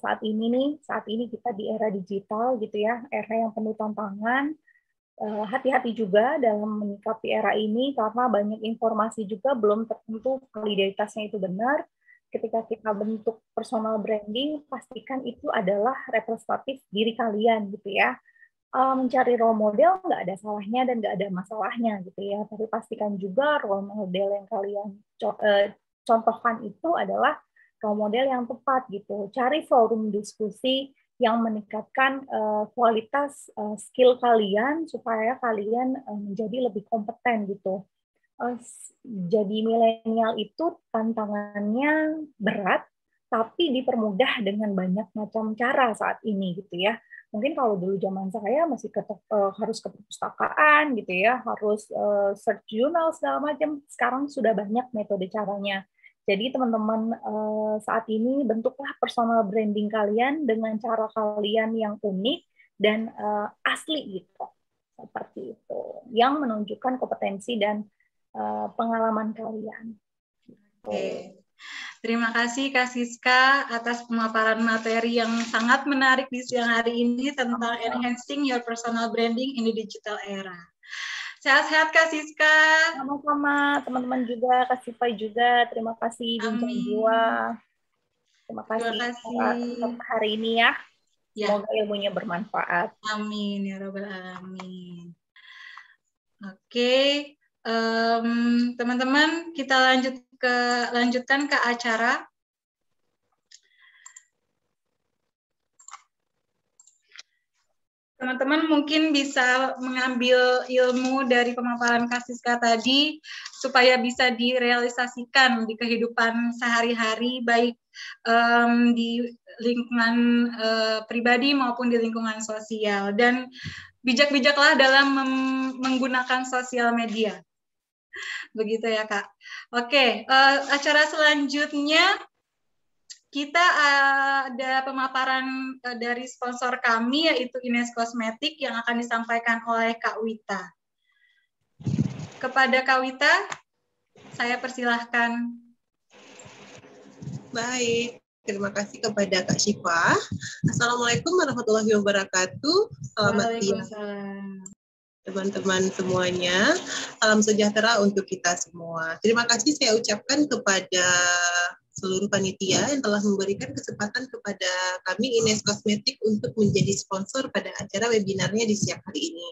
saat ini kita di era digital gitu ya, era yang penuh tantangan. Hati-hati juga dalam menyikapi era ini karena banyak informasi juga belum tertentu validitasnya itu benar. Ketika kita bentuk personal branding, pastikan itu adalah representatif diri kalian gitu ya. Mencari role model nggak ada salahnya dan nggak ada masalahnya gitu ya. Tapi pastikan juga role model yang kalian contohkan itu adalah role model yang tepat gitu. Cari forum diskusi yang meningkatkan kualitas skill kalian supaya kalian menjadi lebih kompeten gitu. Jadi milenial itu tantangannya berat, tapi dipermudah dengan banyak macam cara saat ini gitu ya. Mungkin kalau dulu zaman saya masih harus ke perpustakaan gitu ya, harus search jurnal segala macam. Sekarang sudah banyak metode caranya. Jadi teman-teman saat ini bentuklah personal branding kalian dengan cara kalian yang unik dan asli gitu. Seperti itu. Yang menunjukkan kompetensi dan pengalaman kalian. Oke. Terima kasih Kak Siska atas pemaparan materi yang sangat menarik di siang hari ini tentang enhancing your personal branding in the digital era. Sehat-sehat Kak Siska. Sama-sama teman-teman juga, Kak Siva juga. Terima kasih Bincang Jiwa. Terima kasih untuk hari ini ya. Semoga ilmunya bermanfaat. Amin ya Rabbal Alamin. Oke. Teman-teman, kita lanjutkan ke acara. Teman-teman mungkin bisa mengambil ilmu dari pemaparan Kak Siska tadi supaya bisa direalisasikan di kehidupan sehari-hari, baik di lingkungan pribadi maupun di lingkungan sosial. Dan bijak-bijaklah dalam menggunakan sosial media. Begitu ya Kak. Oke, acara selanjutnya kita ada pemaparan dari sponsor kami yaitu Ines Kosmetik yang akan disampaikan oleh Kak Wita. Kepada Kak Wita, saya persilahkan. Baik, terima kasih kepada Kak Syifa. Assalamualaikum warahmatullahi wabarakatuh. Selamat siang teman-teman semuanya. Salam sejahtera untuk kita semua. Terima kasih saya ucapkan kepada seluruh panitia yang telah memberikan kesempatan kepada kami Ines Kosmetik untuk menjadi sponsor pada acara webinarnya di siang hari ini.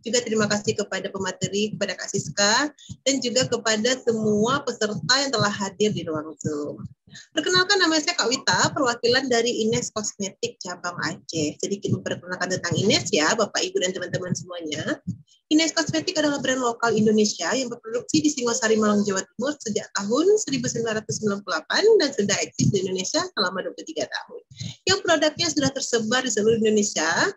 Juga terima kasih kepada pemateri, kepada Kak Siska, dan juga kepada semua peserta yang telah hadir di ruang Zoom. Perkenalkan, nama saya Kak Wita, perwakilan dari Ines Kosmetik cabang Aceh. Sedikit memperkenalkan tentang Ines ya, Bapak, Ibu, dan teman-teman semuanya. Ines Kosmetik adalah brand lokal Indonesia yang berproduksi di Singosari, Malang, Jawa Timur sejak tahun 1998 dan sudah eksis di Indonesia selama 23 tahun. Yang produknya sudah tersebar di seluruh Indonesia,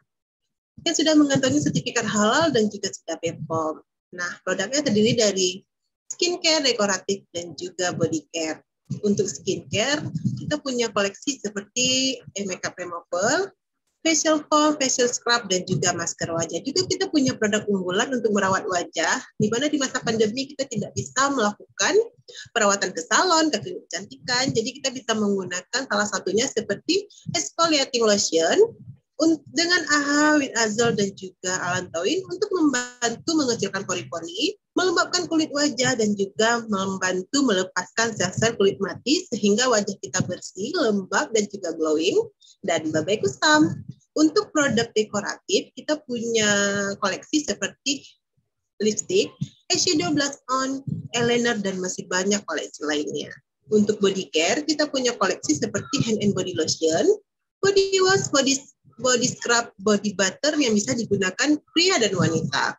yang sudah mengantongi sertifikat halal dan juga sudah BPOM. Nah, produknya terdiri dari skincare, dekoratif, dan juga body care. Untuk skincare, kita punya koleksi seperti makeup remover, facial foam, facial scrub, dan juga masker wajah. Juga kita punya produk unggulan untuk merawat wajah, di mana di masa pandemi kita tidak bisa melakukan perawatan ke salon, ke klinik kecantikan, jadi kita bisa menggunakan salah satunya seperti exfoliating lotion, dengan AHA, with azole, dan juga allantoin untuk membantu mengecilkan pori-pori, melembabkan kulit wajah, dan juga membantu melepaskan sel-sel kulit mati sehingga wajah kita bersih, lembab, dan juga glowing, dan babai kusam. Untuk produk dekoratif, kita punya koleksi seperti lipstick, eyeshadow, blush on, eyeliner, dan masih banyak koleksi lainnya. Untuk body care, kita punya koleksi seperti hand and body lotion, body wash, body scrub, body butter yang bisa digunakan pria dan wanita.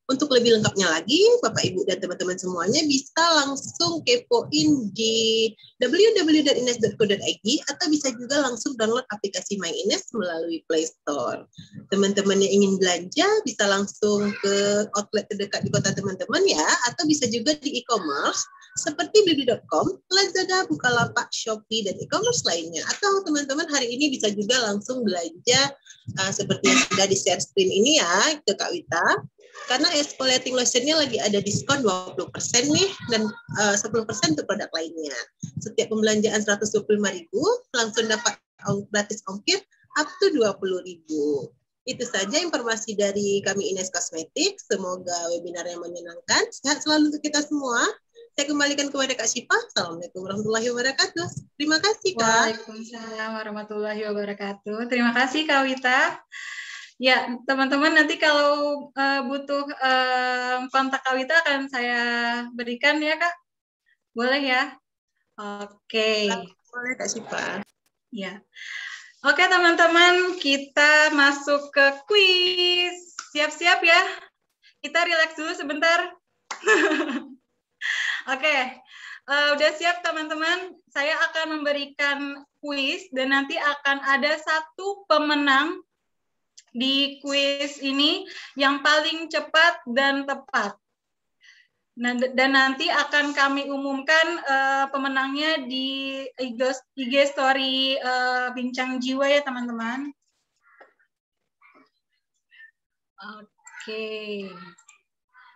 Untuk lebih lengkapnya lagi, Bapak, Ibu, dan teman-teman semuanya bisa langsung kepoin di www.ines.co.id atau bisa juga langsung download aplikasi My Ines melalui Play Store. Teman-teman yang ingin belanja bisa langsung ke outlet terdekat di kota teman-teman ya, atau bisa juga di e-commerce seperti blibli.com, Lazada, Bukalapak, Shopee, dan e-commerce lainnya. Atau teman-teman hari ini bisa juga langsung belanja seperti yang sudah di-share screen ini ya ke Kak Wita. Karena exfoliating lotionnya lagi ada diskon 20% nih, dan 10% untuk produk lainnya. Setiap pembelanjaan 125.000 langsung dapat gratis ongkir up to 20.000. Itu saja informasi dari kami Ines Cosmetics. Semoga webinarnya menyenangkan. Sehat selalu untuk kita semua. Saya kembalikan kepada Kak Syifa. Assalamualaikum warahmatullahi wabarakatuh. Terima kasih, Kak. Waalaikumsalam warahmatullahi wabarakatuh. Terima kasih, Kak Wita. Ya, teman-teman, nanti kalau butuh kontak Kak Wita akan saya berikan ya, Kak. Boleh ya? Oke. Boleh, Kak Syifa. Ya. Oke, teman-teman, kita masuk ke kuis. Siap-siap ya? Kita relax dulu sebentar. Oke. Udah siap, teman-teman? Saya akan memberikan kuis dan nanti akan ada satu pemenang di kuis ini yang paling cepat dan tepat. Dan nanti akan kami umumkan pemenangnya di IG Story Bincang Jiwa ya, teman-teman. Oke.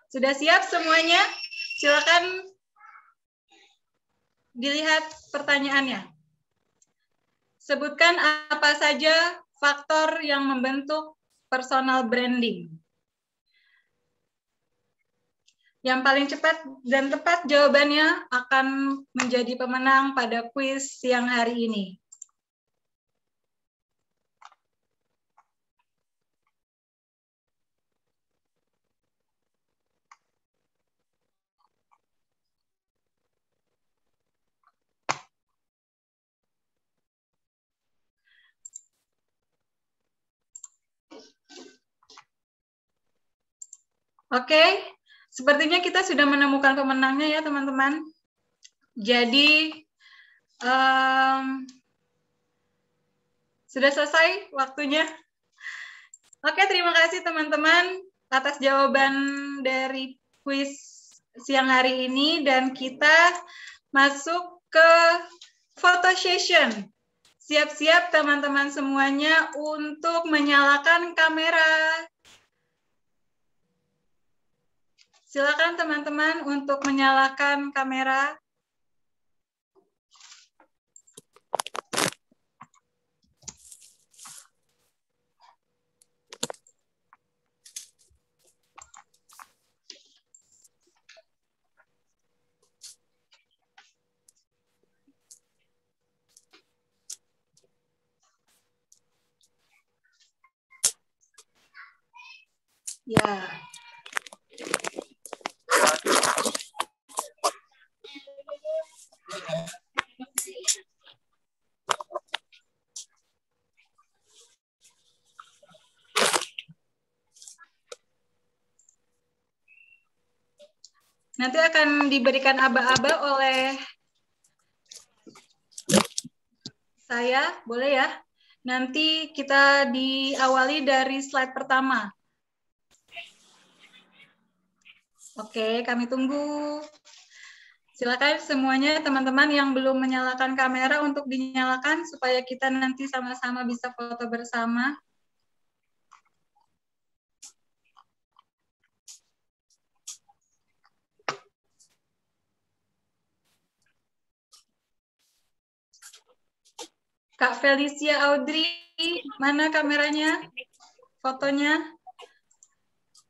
Sudah siap semuanya? Silakan dilihat pertanyaannya. Sebutkan apa saja faktor yang membentuk personal branding. Yang paling cepat dan tepat jawabannya akan menjadi pemenang pada kuis siang hari ini. Oke, sepertinya kita sudah menemukan pemenangnya ya, teman-teman. Jadi, sudah selesai waktunya. Oke, terima kasih teman-teman atas jawaban dari kuis siang hari ini. Dan kita masuk ke photo session. Siap-siap teman-teman semuanya untuk menyalakan kamera. Silakan teman-teman untuk menyalakan kamera. Ya. Nanti akan diberikan aba-aba oleh saya, boleh ya? Nanti kita diawali dari slide pertama. Oke, kami tunggu. Silakan semuanya teman-teman yang belum menyalakan kamera untuk dinyalakan supaya kita nanti sama-sama bisa foto bersama. Kak Felicia Audrey, mana kameranya? Fotonya?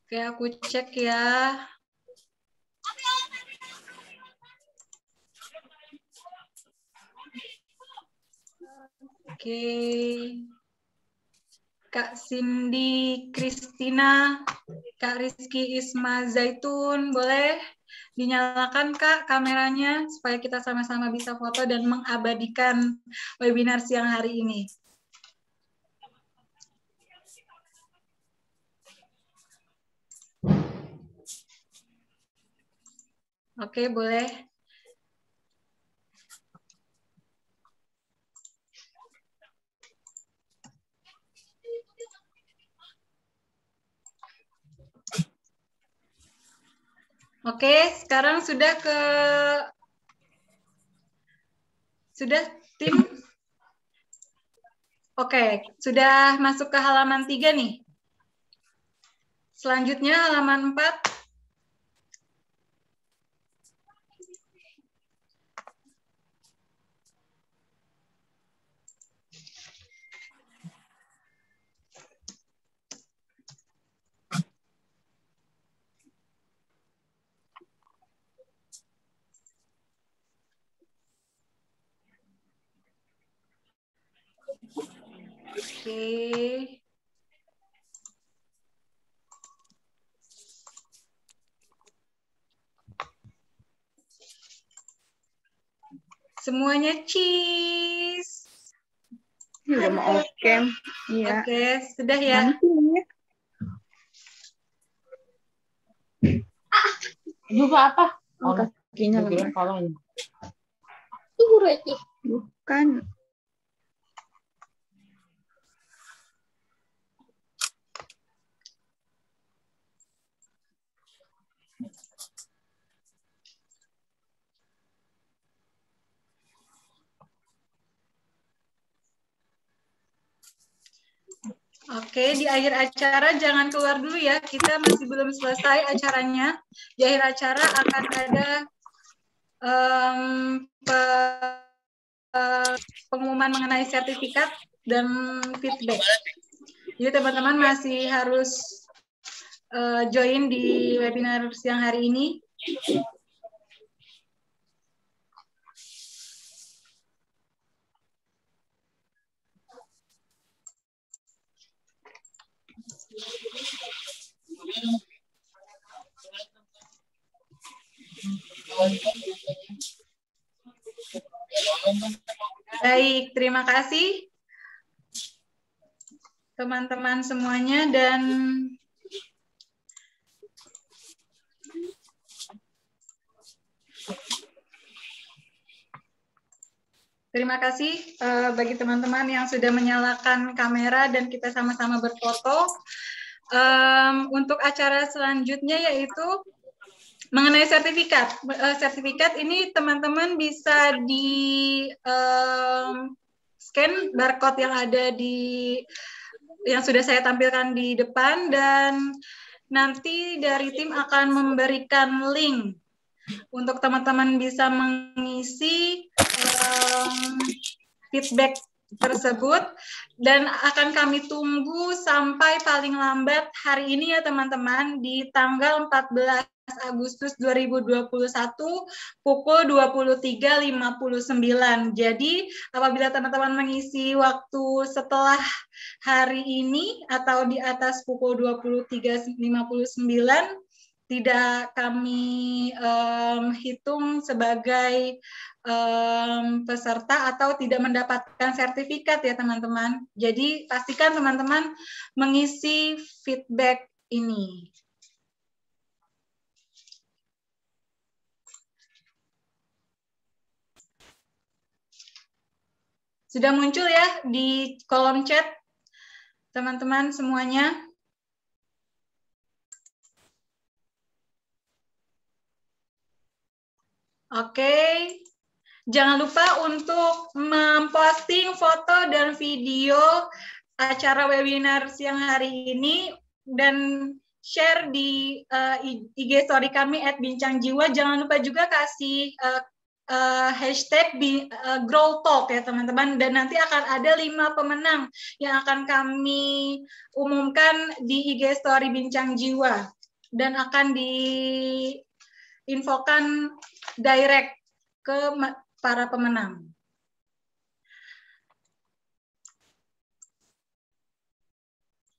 Oke, aku cek ya. Oke. Kak Cindy Christina, Kak Rizky Isma Zaitun, boleh dinyalakan Kak kameranya supaya kita sama-sama bisa foto dan mengabadikan webinar siang hari ini. Oke, boleh. Oke, sekarang sudah tim. Oke, sudah masuk ke halaman 3 nih. Selanjutnya halaman 4. Oke. Semuanya cheese. Udah mau oke. Iya. Oke, sudah ya. Lupa apa? Oh, kakinya lemas. Itu guru aja. Bukan. Oke, di akhir acara jangan keluar dulu ya. Kita masih belum selesai acaranya. Di akhir acara akan ada pengumuman mengenai sertifikat dan feedback. Jadi teman-teman masih harus join di webinar siang hari ini. Baik, terima kasih teman-teman semuanya dan terima kasih bagi teman-teman yang sudah menyalakan kamera dan kita sama-sama berfoto. Untuk acara selanjutnya yaitu mengenai sertifikat. Sertifikat ini teman-teman bisa di scan barcode yang ada yang sudah saya tampilkan di depan dan nanti dari tim akan memberikan link untuk teman-teman bisa mengisi feedback tersebut dan akan kami tunggu sampai paling lambat hari ini ya teman-teman di tanggal 14 Agustus 2021 pukul 23.59. Jadi apabila teman-teman mengisi waktu setelah hari ini atau di atas pukul 23.59 tidak kami hitung sebagai peserta atau tidak mendapatkan sertifikat ya teman-teman. Jadi pastikan teman-teman mengisi feedback ini. Sudah muncul ya di kolom chat teman-teman semuanya. Oke, jangan lupa untuk memposting foto dan video acara webinar siang hari ini dan share di IG story kami @bincangjiwa. Jangan lupa juga kasih hashtag Grow Talk ya teman-teman, dan nanti akan ada 5 pemenang yang akan kami umumkan di IG story Bincang Jiwa dan akan diinfokan direct ke para pemenang.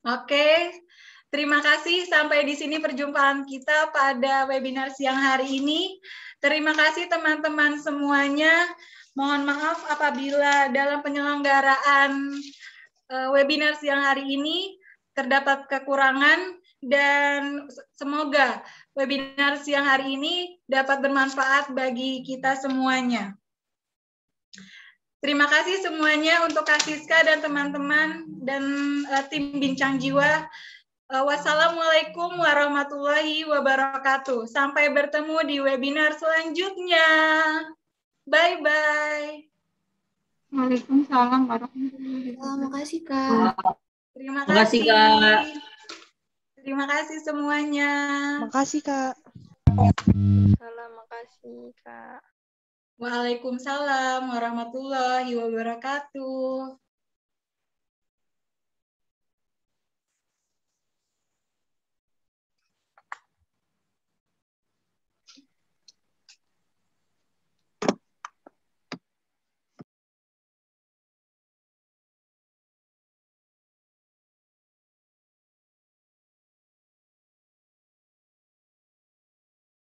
Oke, terima kasih. Sampai di sini perjumpaan kita pada webinar siang hari ini. Terima kasih teman-teman semuanya. Mohon maaf apabila dalam penyelenggaraan webinar siang hari ini terdapat kekurangan. dan semoga webinar siang hari ini dapat bermanfaat bagi kita semuanya. Terima kasih semuanya untuk Kak Siska dan teman-teman dan tim Bincang Jiwa. Wassalamualaikum warahmatullahi wabarakatuh. Sampai bertemu di webinar selanjutnya. Bye-bye. Waalaikumsalam warahmatullahi wabarakatuh. Terima kasih, Kak. Terima Terima kasih, Kak. Terima kasih semuanya. Makasih, Kak. Salam, makasih, Kak. Waalaikumsalam warahmatullahi wabarakatuh.